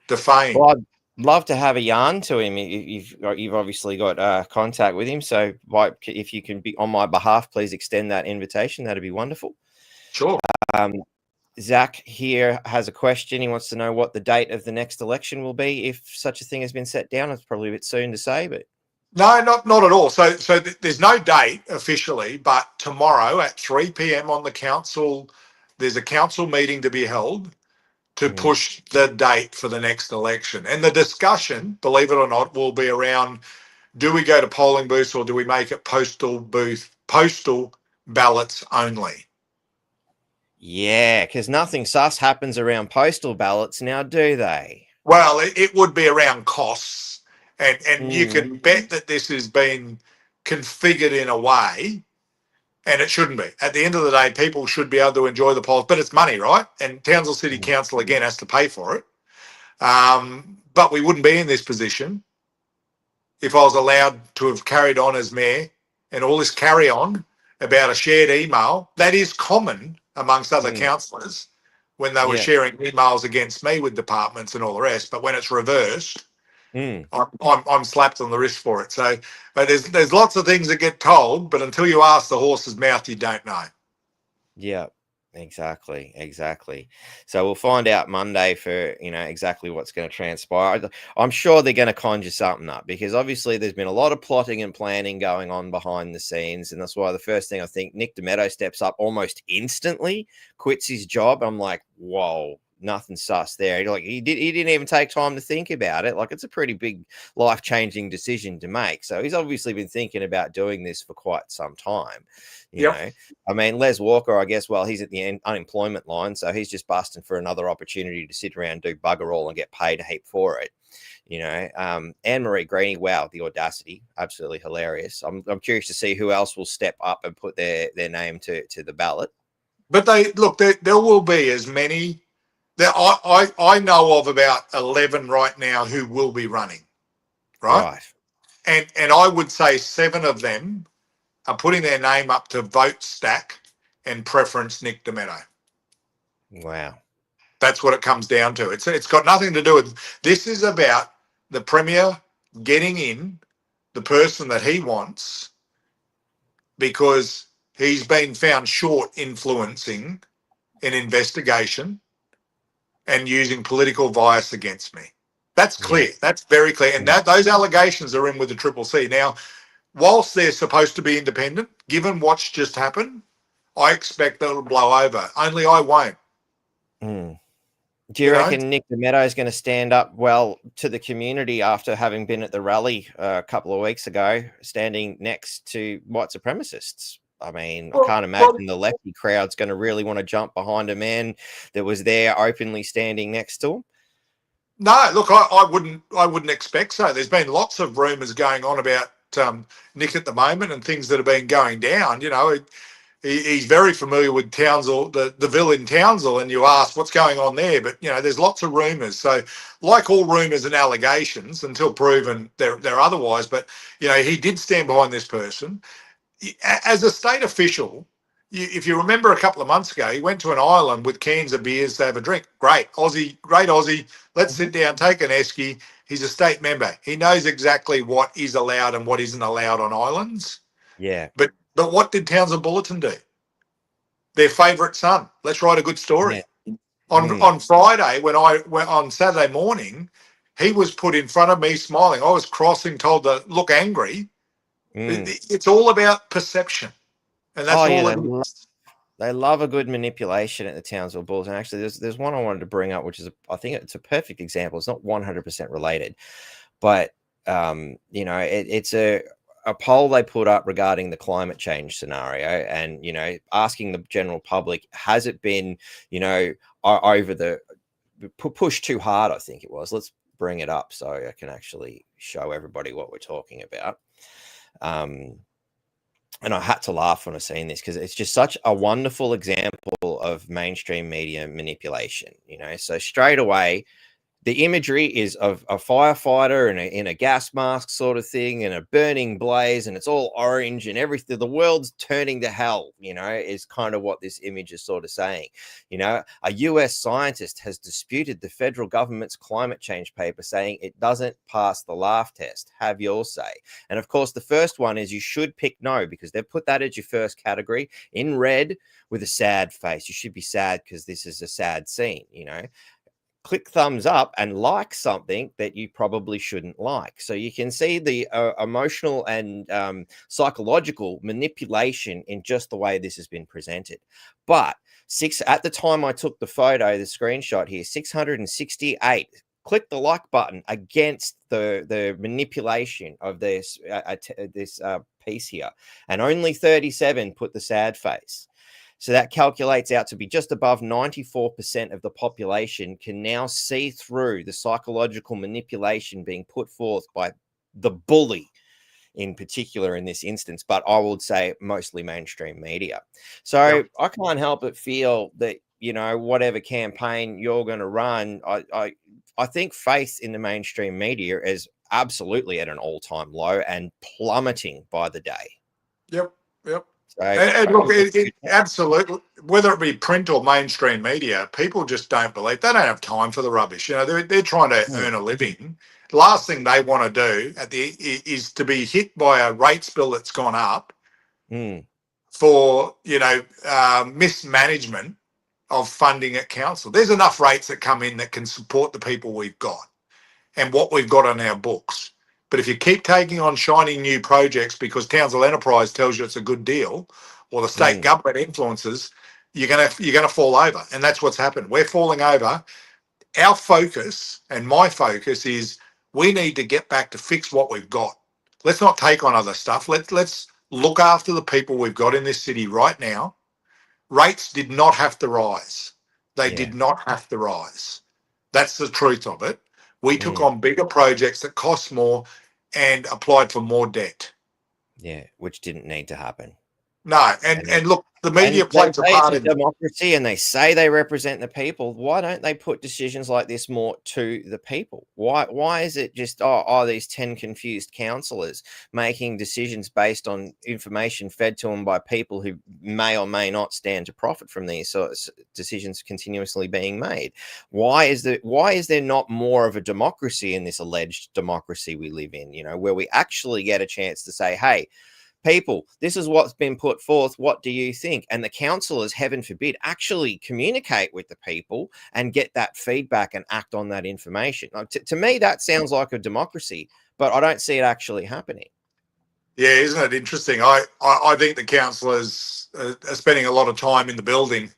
Speaker 4: defamed.
Speaker 1: Well, I'd love to have a yarn to him. You've obviously got contact with him. So if you can be on my behalf, please extend that invitation. That'd be wonderful.
Speaker 4: Sure.
Speaker 1: Zach here has a question. He wants to know what the date of the next election will be, if such a thing has been set down. It's probably a bit soon to say, but
Speaker 4: No, not at all. There's no date officially, but tomorrow at 3 p.m. on the council, there's a council meeting to be held to
Speaker 1: Mm.
Speaker 4: push the date for the next election. And the discussion, believe it or not, will be around, do we go to polling booths or do we make it postal ballots only?
Speaker 1: Yeah, because nothing sus happens around postal ballots now, do they?
Speaker 4: Well, it would be around costs. And you
Speaker 1: Mm.
Speaker 4: can bet that this has been configured in a way, and it shouldn't be. At the end of the day, people should be able to enjoy the polls, but it's money, right? And Townsville City
Speaker 1: Mm.
Speaker 4: Council, again, has to pay for it. But we wouldn't be in this position if I was allowed to have carried on as mayor, and all this carry on about a shared email that is common amongst other
Speaker 1: Mm.
Speaker 4: councillors when they were
Speaker 1: Yeah.
Speaker 4: sharing emails against me with departments and all the rest. But when it's reversed,
Speaker 1: Mm.
Speaker 4: I'm slapped on the wrist for it. So, but there's lots of things that get told, but until you ask the horse's mouth, you don't know.
Speaker 1: Yeah, exactly. So we'll find out Monday for, exactly what's going to transpire. I'm sure they're going to conjure something up, because obviously there's been a lot of plotting and planning going on behind the scenes. And that's why the first thing I think, Nick DeMeadow steps up almost instantly, quits his job. I'm like, whoa, nothing sus there. Like, he didn't even take time to think about it. Like, it's a pretty big life-changing decision to make. So he's obviously been thinking about doing this for quite some time,
Speaker 4: Yep.
Speaker 1: I mean, Les Walker, I guess, well, he's at the unemployment line, so he's just busting for another opportunity to sit around, do bugger all, and get paid a heap for it. Anne-Marie Greeny, wow, the audacity, absolutely hilarious. I'm curious to see who else will step up and put their name to the ballot.
Speaker 4: But there will be as many. I know of about 11 right now who will be running, right?
Speaker 1: Right.
Speaker 4: And I would say 7 of them are putting their name up to vote stack and preference Nick DeMeadow.
Speaker 1: Wow.
Speaker 4: That's what it comes down to. It's got nothing to do with, this is about the Premier getting in the person that he wants, because he's been found short influencing an investigation and using political bias against me. That's clear.
Speaker 1: Yeah.
Speaker 4: That's very clear. And those allegations are in with the Triple C. Now, whilst they're supposed to be independent, given what's just happened, I expect that it'll blow over. Only I won't.
Speaker 1: Mm. Do you reckon Nick DeMeadow is going to stand up well to the community after having been at the rally a couple of weeks ago, standing next to white supremacists? I mean, I can't imagine the lefty crowd's going to really want to jump behind a man that was there openly standing next to him.
Speaker 4: No, look, I wouldn't expect so. There's been lots of rumours going on about Nick at the moment, and things that have been going down. He's very familiar with Townsville, the Ville in Townsville, and you ask what's going on there. But, there's lots of rumours. So like all rumours and allegations, until proven they're otherwise, but, he did stand behind this person. As a state official, if you remember a couple of months ago, he went to an island with cans of beers to have a drink. Great Aussie. Let's sit down, take an esky. He's a state member. He knows exactly what is allowed and what isn't allowed on islands.
Speaker 1: Yeah.
Speaker 4: But what did Townsville Bulletin do? Their favourite son. Let's write a good story.
Speaker 1: Yeah.
Speaker 4: On Friday, when I went on Saturday morning, he was put in front of me smiling. I was crossing, told to look angry. It's all about perception. And that's all it is.
Speaker 1: They love a good manipulation at the Townsville Bulls. And actually, there's one I wanted to bring up, which is, I think it's a perfect example. It's not 100% related, but, it's a poll they put up regarding the climate change scenario, and, asking the general public, has it been, over the push too hard? I think it was. Let's bring it up so I can actually show everybody what we're talking about. And I had to laugh when I seen this, because it's just such a wonderful example of mainstream media manipulation. So straight away, the imagery is of a firefighter in a gas mask sort of thing, and a burning blaze, and it's all orange and everything. The world's turning to hell, is kind of what this image is sort of saying. A US scientist has disputed the federal government's climate change paper, saying it doesn't pass the laugh test. Have your say. And of course, the first one is you should pick no, because they've put that as your first category in red with a sad face. You should be sad because this is a sad scene, click thumbs up and like something that you probably shouldn't like. So you can see the emotional and psychological manipulation in just the way this has been presented. But at the time I took the photo, the screenshot here, 668 click the like button against the manipulation of this piece here, and only 37 put the sad face. So that calculates out to be just above 94% of the population can now see through the psychological manipulation being put forth by the bully in particular in this instance, but I would say mostly mainstream media. So I can't help but feel that, you know, whatever campaign you're going to run, I think faith in the mainstream media is absolutely at an all-time low and plummeting by the day.
Speaker 4: Yep.
Speaker 1: So,
Speaker 4: And look, it absolutely, whether it be print or mainstream media, people just don't believe. They don't have time for the rubbish. You know, they're trying to earn a living. Last thing they want to do is to be hit by a rates bill that's gone up for, you know, mismanagement of funding at council. There's enough rates that come in that can support the people we've got and what we've got on our books. But if you keep taking on shiny new projects because Townsville Enterprise tells you it's a good deal, or the state government influences, you're gonna fall over, and that's what's happened. We're falling over. Our focus and my focus is we need to get back to fix what we've got. Let's not take on other stuff. Let's look after the people we've got in this city right now. Rates did not have to rise. They did not have to rise. That's the truth of it. We took on bigger projects that cost more and applied for more debt.
Speaker 1: Yeah, which didn't need to happen.
Speaker 4: No, and look, the media plays a part in
Speaker 1: democracy, and they say they represent the people. Why don't they put decisions like this more to the people? Why is it just these 10 confused councillors making decisions based on information fed to them by people who may or may not stand to profit from these sorts of decisions continuously being made? Why is there not more of a democracy in this alleged democracy we live in, you know, where we actually get a chance to say, hey, people, this is what's been put forth. What do you think? And the councillors, heaven forbid, actually communicate with the people and get that feedback and act on that information. To me, that sounds like a democracy, but I don't see it actually happening.
Speaker 4: Yeah, isn't it interesting? I think the councillors are spending a lot of time in the building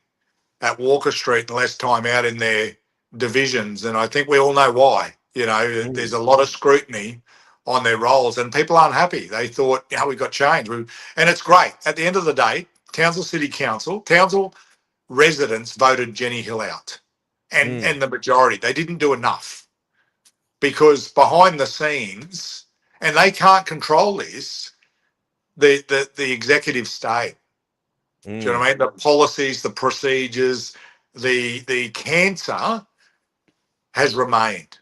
Speaker 4: at Walker Street and less time out in their divisions. And I think we all know why. You know, there's a lot of scrutiny on their roles, and people aren't happy. They thought, yeah, we got change. And it's great. At the end of the day, Townsville City Council, Townsville residents voted Jenny Hill out. And the majority, they didn't do enough. Because behind the scenes, and they can't control this, the executive state. Do you know what I mean? The policies, the procedures, the cancer has remained.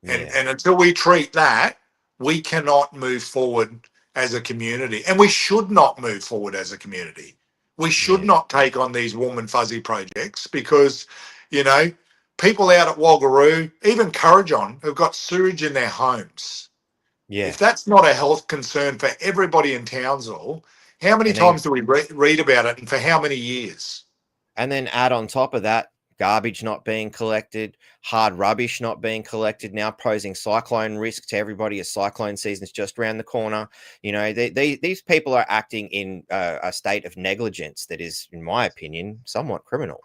Speaker 4: And until we treat that, we cannot move forward as a community. And we should not move forward as a community. We should not take on these warm and fuzzy projects because, you know, people out at Wallaroo, even Currajon, have got sewage in their homes. Yeah. If that's not a health concern for everybody in Townsville, how many times do we read about it and for how many years?
Speaker 1: And then add on top of that, garbage not being collected, hard rubbish not being collected, now posing cyclone risk to everybody as cyclone season is just around the corner. You know, these people are acting in a state of negligence that is, in my opinion, somewhat criminal.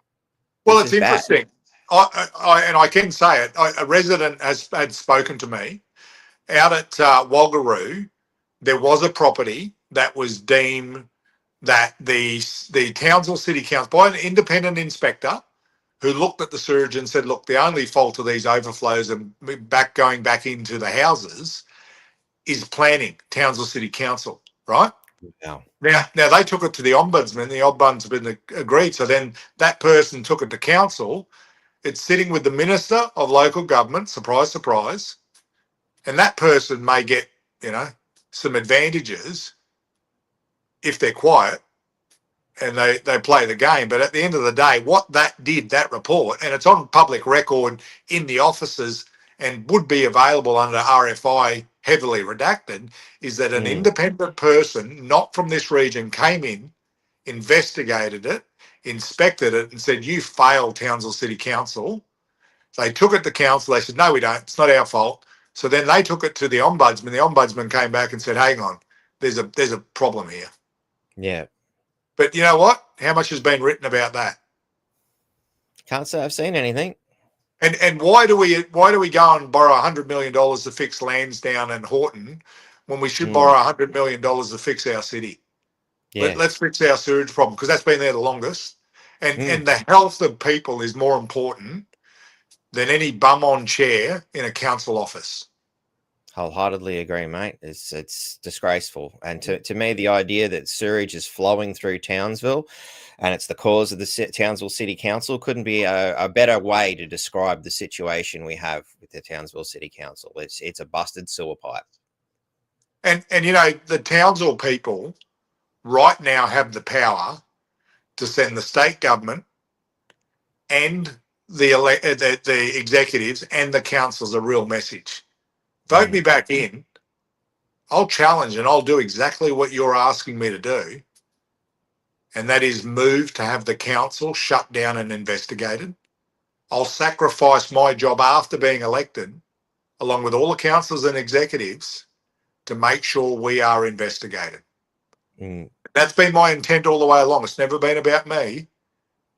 Speaker 4: Well, it's interesting. I can say it. A resident had spoken to me out at Wallaroo. There was a property that was deemed that the Townsville City Council, by an independent inspector, who looked at the sewage and said, look, the only fault of these overflows and going back into the houses is planning, Townsville City Council, right?
Speaker 1: Yeah.
Speaker 4: Now they took it to the Ombudsman. The Ombudsman agreed. So then that person took it to council. It's sitting with the Minister of Local Government, surprise, surprise. And that person may get, you know, some advantages if they're quiet and they play the game. But at the end of the day, what that did, that report, and it's on public record in the offices and would be available under RFI heavily redacted, is that an independent person, not from this region, came in, investigated it, inspected it and said, you failed, Townsville City Council. They took it to council. They said, no, we don't. It's not our fault. So then they took it to the ombudsman. The ombudsman came back and said, hang on, there's a problem here.
Speaker 1: Yeah.
Speaker 4: But you know what? How much has been written about that?
Speaker 1: Can't say I've seen anything.
Speaker 4: And why do we go and borrow $100 million to fix Lansdowne and Horton when we should borrow $100 million to fix our city?
Speaker 1: Yeah.
Speaker 4: Let's fix our sewage problem, because that's been there the longest. And the health of people is more important than any bum on chair in a council office.
Speaker 1: Wholeheartedly agree, mate. It's disgraceful. And to me, the idea that sewage is flowing through Townsville and it's the cause of the Townsville City Council couldn't be a better way to describe the situation we have with the Townsville City Council. It's a busted sewer pipe.
Speaker 4: And you know, the Townsville people right now have the power to send the state government and the executives and the councils a real message. Vote me back in. I'll challenge and I'll do exactly what you're asking me to do. And that is move to have the council shut down and investigated. I'll sacrifice my job after being elected, along with all the councillors and executives, to make sure we are investigated. That's been my intent all the way along. It's never been about me.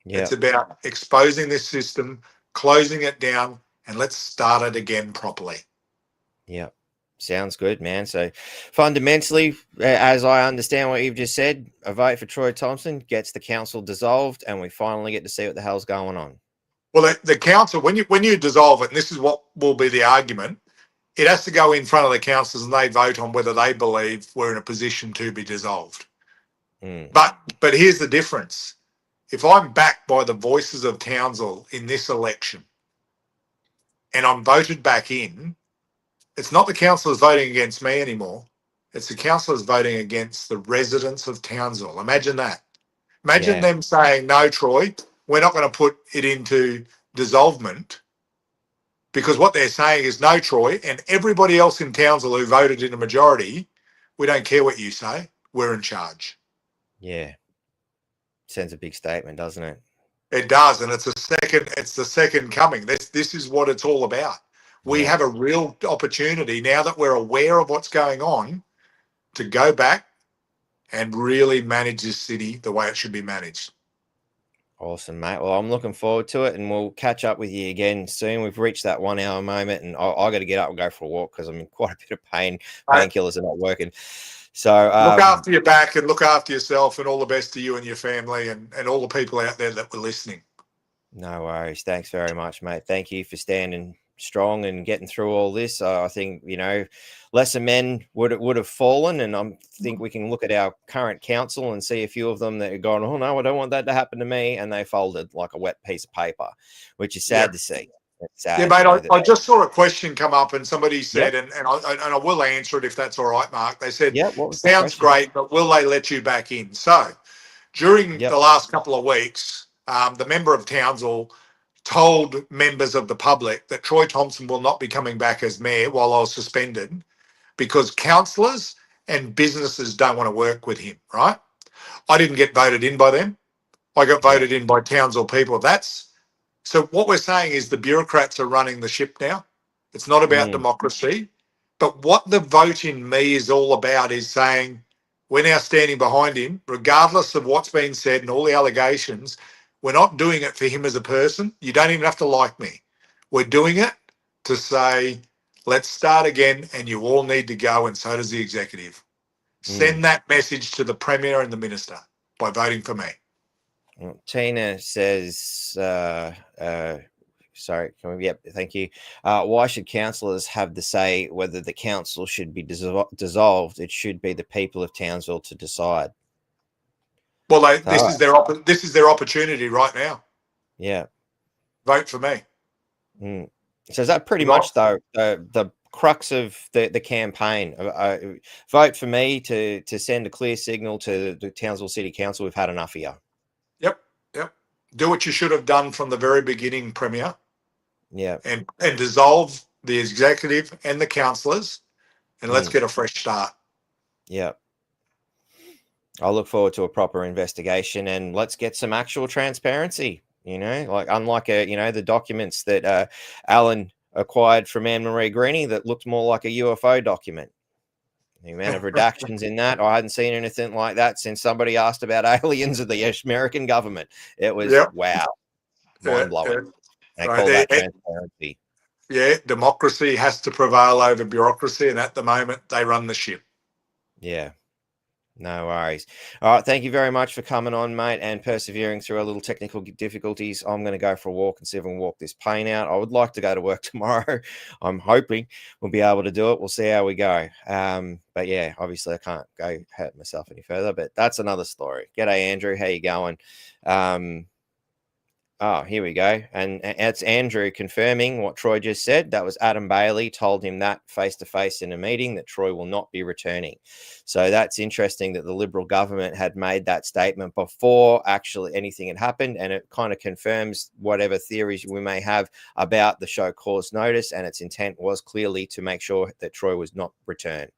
Speaker 1: Yeah.
Speaker 4: It's about exposing this system, closing it down, and let's start it again properly.
Speaker 1: Yeah. Sounds good, man. So fundamentally, as I understand what you've just said, a vote for Troy Thompson gets the council dissolved and we finally get to see what the hell's going on.
Speaker 4: Well, the council, when you dissolve it, and this is what will be the argument, it has to go in front of the councillors and they vote on whether they believe we're in a position to be dissolved. But here's the difference. If I'm backed by the voices of Townsville in this election and I'm voted back in, it's not the councillors voting against me anymore. It's the councillors voting against the residents of Townsville. Imagine that. Imagine them saying, no, Troy, we're not going to put it into dissolvement, because what they're saying is, no, Troy, and everybody else in Townsville who voted in a majority, we don't care what you say. We're in charge.
Speaker 1: Yeah. Sends a big statement, doesn't it?
Speaker 4: It does, and it's the second coming. This is what it's all about. We have a real opportunity now that we're aware of what's going on to go back and really manage this city the way it should be managed.
Speaker 1: Awesome, mate. Well, I'm looking forward to it, and we'll catch up with you again soon. We've reached that 1 hour moment, and I got to get up and go for a walk because I'm in quite a bit of pain. Painkillers are not working. So
Speaker 4: look after your back and look after yourself, and all the best to you and your family and all the people out there that were listening.
Speaker 1: No worries. Thanks very much, mate. Thank you for standing strong and getting through all this. I think, you know, lesser men would have fallen, and I think we can look at our current council and see a few of them that are going, oh no, I don't want that to happen to me, and they folded like a wet piece of paper, which is sad to see. It's sad.
Speaker 4: Yeah, mate. I just saw a question come up, and somebody said, and I will answer it if that's all right, Mark. They said, sounds great, but will they let you back in? So during the last couple of weeks, the member of Townsville told members of the public that Troy Thompson will not be coming back as mayor while I was suspended because councillors and businesses don't want to work with him, right? I didn't get voted in by them. I got voted in by Townsville people. So what we're saying is the bureaucrats are running the ship now. It's not about democracy. But what the vote in me is all about is saying we're now standing behind him, regardless of what's been said and all the allegations. We're not doing it for him as a person. You don't even have to like me. We're doing it to say, let's start again, and you all need to go, and so does the executive. Send that message to the Premier and the Minister by voting for me.
Speaker 1: Tina says, sorry, thank you. Why should councillors have the say whether the council should be dissolved? It should be the people of Townsville to decide.
Speaker 4: Well, this is their opportunity right now.
Speaker 1: Yeah.
Speaker 4: Vote for me.
Speaker 1: So is that pretty much, though, the crux of the campaign? Vote for me to send a clear signal to the Townsville City Council. We've had enough of you.
Speaker 4: Yep. Do what you should have done from the very beginning, Premier.
Speaker 1: Yeah.
Speaker 4: And dissolve the executive and the councillors, and let's get a fresh start.
Speaker 1: Yeah. I look forward to a proper investigation, and let's get some actual transparency. Like unlike the documents that Alan acquired from Anne Marie Greenie that looked more like a UFO document. The amount of redactions in that, I hadn't seen anything like that since somebody asked about aliens of the American government. It was wow, mind blowing. They call that transparency.
Speaker 4: Yeah, democracy has to prevail over bureaucracy, and at the moment they run the ship.
Speaker 1: Yeah. No worries. All right. Thank you very much for coming on, mate, and persevering through our little technical difficulties. I'm going to go for a walk and see if I can walk this pain out. I would like to go to work tomorrow. I'm hoping we'll be able to do it. We'll see how we go. But yeah, obviously I can't go hurt myself any further, but that's another story. G'day, Andrew. How you going? Oh, here we go. And it's Andrew confirming what Troy just said. That was Adam Bailey told him that face-to-face in a meeting that Troy will not be returning. So that's interesting that the Liberal government had made that statement before actually anything had happened. And it kind of confirms whatever theories we may have about the show cause notice. And its intent was clearly to make sure that Troy was not returned.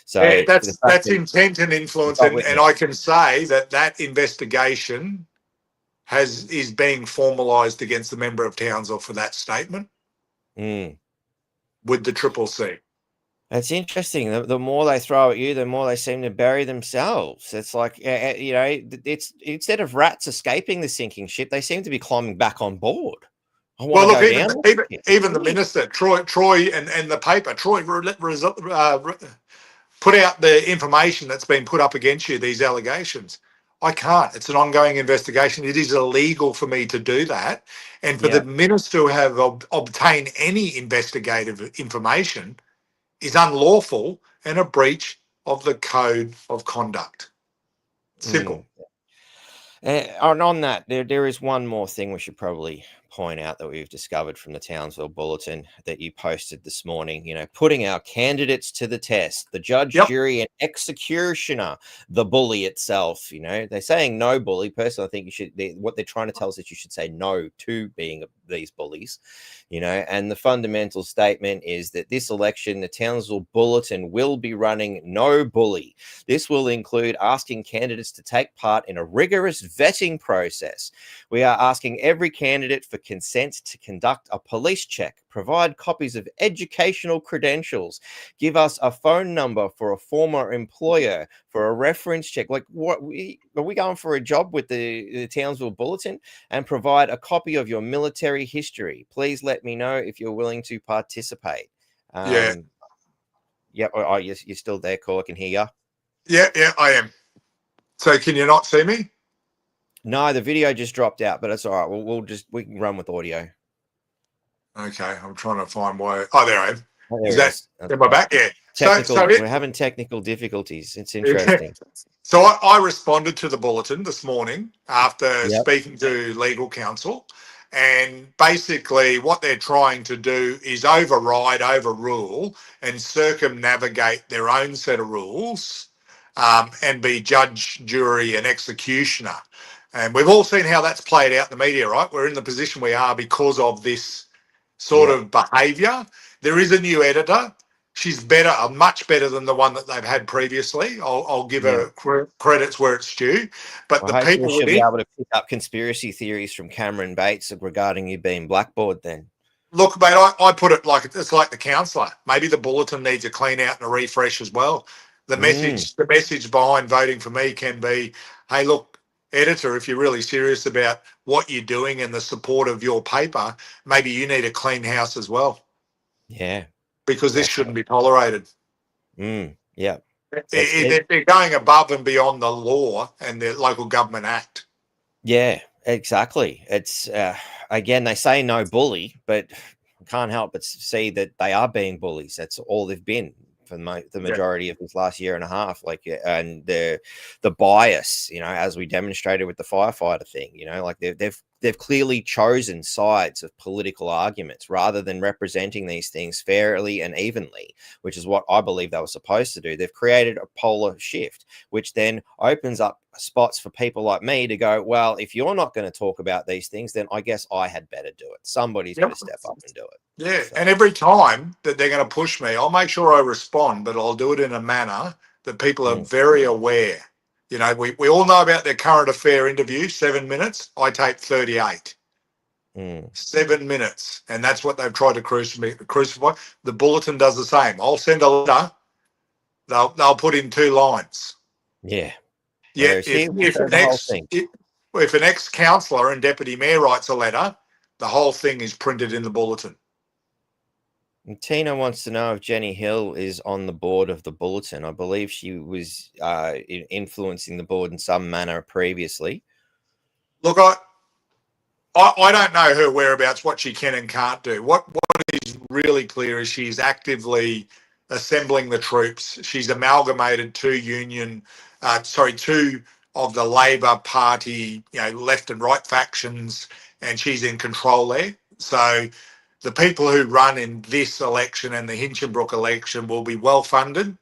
Speaker 1: So
Speaker 4: yeah, that's intent and influence. And I can say that investigation is being formalised against the member of Townsville for that statement with the Triple C.
Speaker 1: It's interesting. The more they throw at you, the more they seem to bury themselves. It's like, it's instead of rats escaping the sinking ship, they seem to be climbing back on board.
Speaker 4: Well, look, even the minister, Troy, and the paper, Troy put out the information that's been put up against you, these allegations. I can't. It's an ongoing investigation. It is illegal for me to do that. And for the minister to have obtained any investigative information is unlawful and a breach of the code of conduct. Simple.
Speaker 1: And on that, there is one more thing we should probably point out that we've discovered from the Townsville Bulletin that you posted this morning, putting our candidates to the test, the judge, jury, and executioner, the bully itself, they're saying no bully. Personally, I think what they're trying to tell us is you should say no to being these bullies, and the fundamental statement is that this election, the Townsville Bulletin will be running no bully. This will include asking candidates to take part in a rigorous vetting process. We are asking every candidate for consent to conduct a police check, provide copies of educational credentials, give us a phone number for a former employer for a reference check. Like, are we going for a job with the Townsville Bulletin? And provide a copy of your military history. Please let me know if you're willing to participate. Yep. Oh, you're still there, Cole. I can hear you.
Speaker 4: Yeah, I am. So can you not see me?
Speaker 1: No, the video just dropped out, but it's all right. We can run with audio.
Speaker 4: Okay, I'm trying to find why. Oh, there I am.
Speaker 1: Oh,
Speaker 4: am I back? Yeah.
Speaker 1: We're having technical difficulties. It's interesting.
Speaker 4: So I responded to the bulletin this morning after speaking to legal counsel, and basically what they're trying to do is overrule, and circumnavigate their own set of rules, and be judge, jury, and executioner. And we've all seen how that's played out in the media, right? We're in the position we are because of this sort of behaviour. There is a new editor. She's better, much better than the one that they've had previously. I'll give her credits where it's due. But the people
Speaker 1: should be able to pick up conspiracy theories from Cameron Bates regarding you being blackboard then.
Speaker 4: Look, mate, I put it like it's like the counsellor. Maybe the bulletin needs a clean out and a refresh as well. The message behind voting for me can be, hey, look, editor, if you're really serious about what you're doing and the support of your paper, maybe you need a clean house as well.
Speaker 1: Yeah.
Speaker 4: Because this shouldn't be tolerated.
Speaker 1: Yeah.
Speaker 4: They're going above and beyond the law and the local government act.
Speaker 1: Yeah, exactly. It's, again, they say no bully, but I can't help but see that they are being bullies. That's all they've been for the majority of this last year and a half. And the bias, as we demonstrated with the firefighter thing, like they've clearly chosen sides of political arguments rather than representing these things fairly and evenly, which is what I believe they were supposed to do. They've created a polar shift, which then opens up spots for people like me to go, well, if you're not going to talk about these things, then I guess I had better do it. Somebody's going to step up and do it.
Speaker 4: Yeah, and every time that they're going to push me, I'll make sure I respond, but I'll do it in a manner that people are very aware. We all know about their current affair interview, 7 minutes. I tape 38. 7 minutes. And that's what they've tried to crucify. The Bulletin does the same. I'll send a letter. They'll put in 2 lines.
Speaker 1: Yeah.
Speaker 4: Yet
Speaker 1: Whereas here, we'll say the whole thing.
Speaker 4: if an ex-councillor and deputy mayor writes a letter, the whole thing is printed in the Bulletin.
Speaker 1: And Tina wants to know if Jenny Hill is on the board of the Bulletin. I believe she was influencing the board in some manner previously.
Speaker 4: Look, I don't know her whereabouts, what she can and can't do. What is really clear is she's actively assembling the troops. She's amalgamated 2 of the Labor Party, left and right factions, and she's in control there. So the people who run in this election and the Hinchinbrook election will be well funded,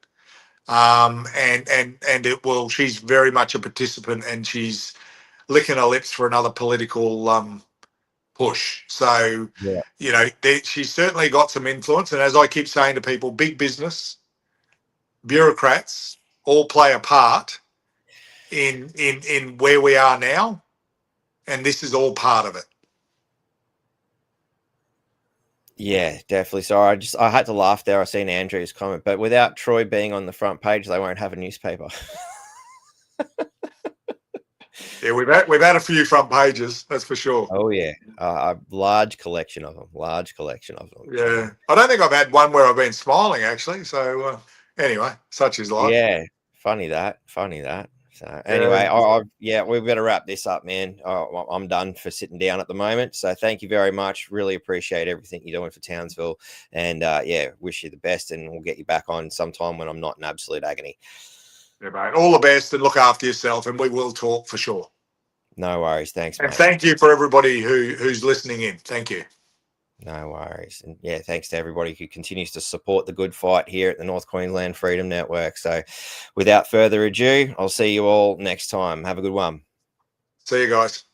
Speaker 4: and it will. She's very much a participant, and she's licking her lips for another political push. So she's certainly got some influence, and as I keep saying to people, big business, bureaucrats all play a part in where we are now, and this is all part of it.
Speaker 1: Yeah, definitely. Sorry, I had to laugh there. I seen Andrew's comment, but without Troy being on the front page, they won't have a newspaper.
Speaker 4: Yeah, we've had a few front pages, that's for sure.
Speaker 1: Oh yeah, a large collection of them.
Speaker 4: Yeah, I don't think I've had one where I've been smiling actually. So anyway, such is life.
Speaker 1: Yeah, funny that. So anyway, we better wrap this up, man. I'm done for sitting down at the moment. So thank you very much. Really appreciate everything you're doing for Townsville, and wish you the best. And we'll get you back on sometime when I'm not in absolute agony.
Speaker 4: Yeah, mate. All the best, and look after yourself. And we will talk for sure.
Speaker 1: No worries. Thanks,
Speaker 4: and
Speaker 1: mate.
Speaker 4: thank you for everybody who's listening in. Thank you.
Speaker 1: No worries. And thanks to everybody who continues to support the good fight here at the North Queensland Freedom Network. So without further ado, I'll see you all next time. Have a good one.
Speaker 4: See you guys.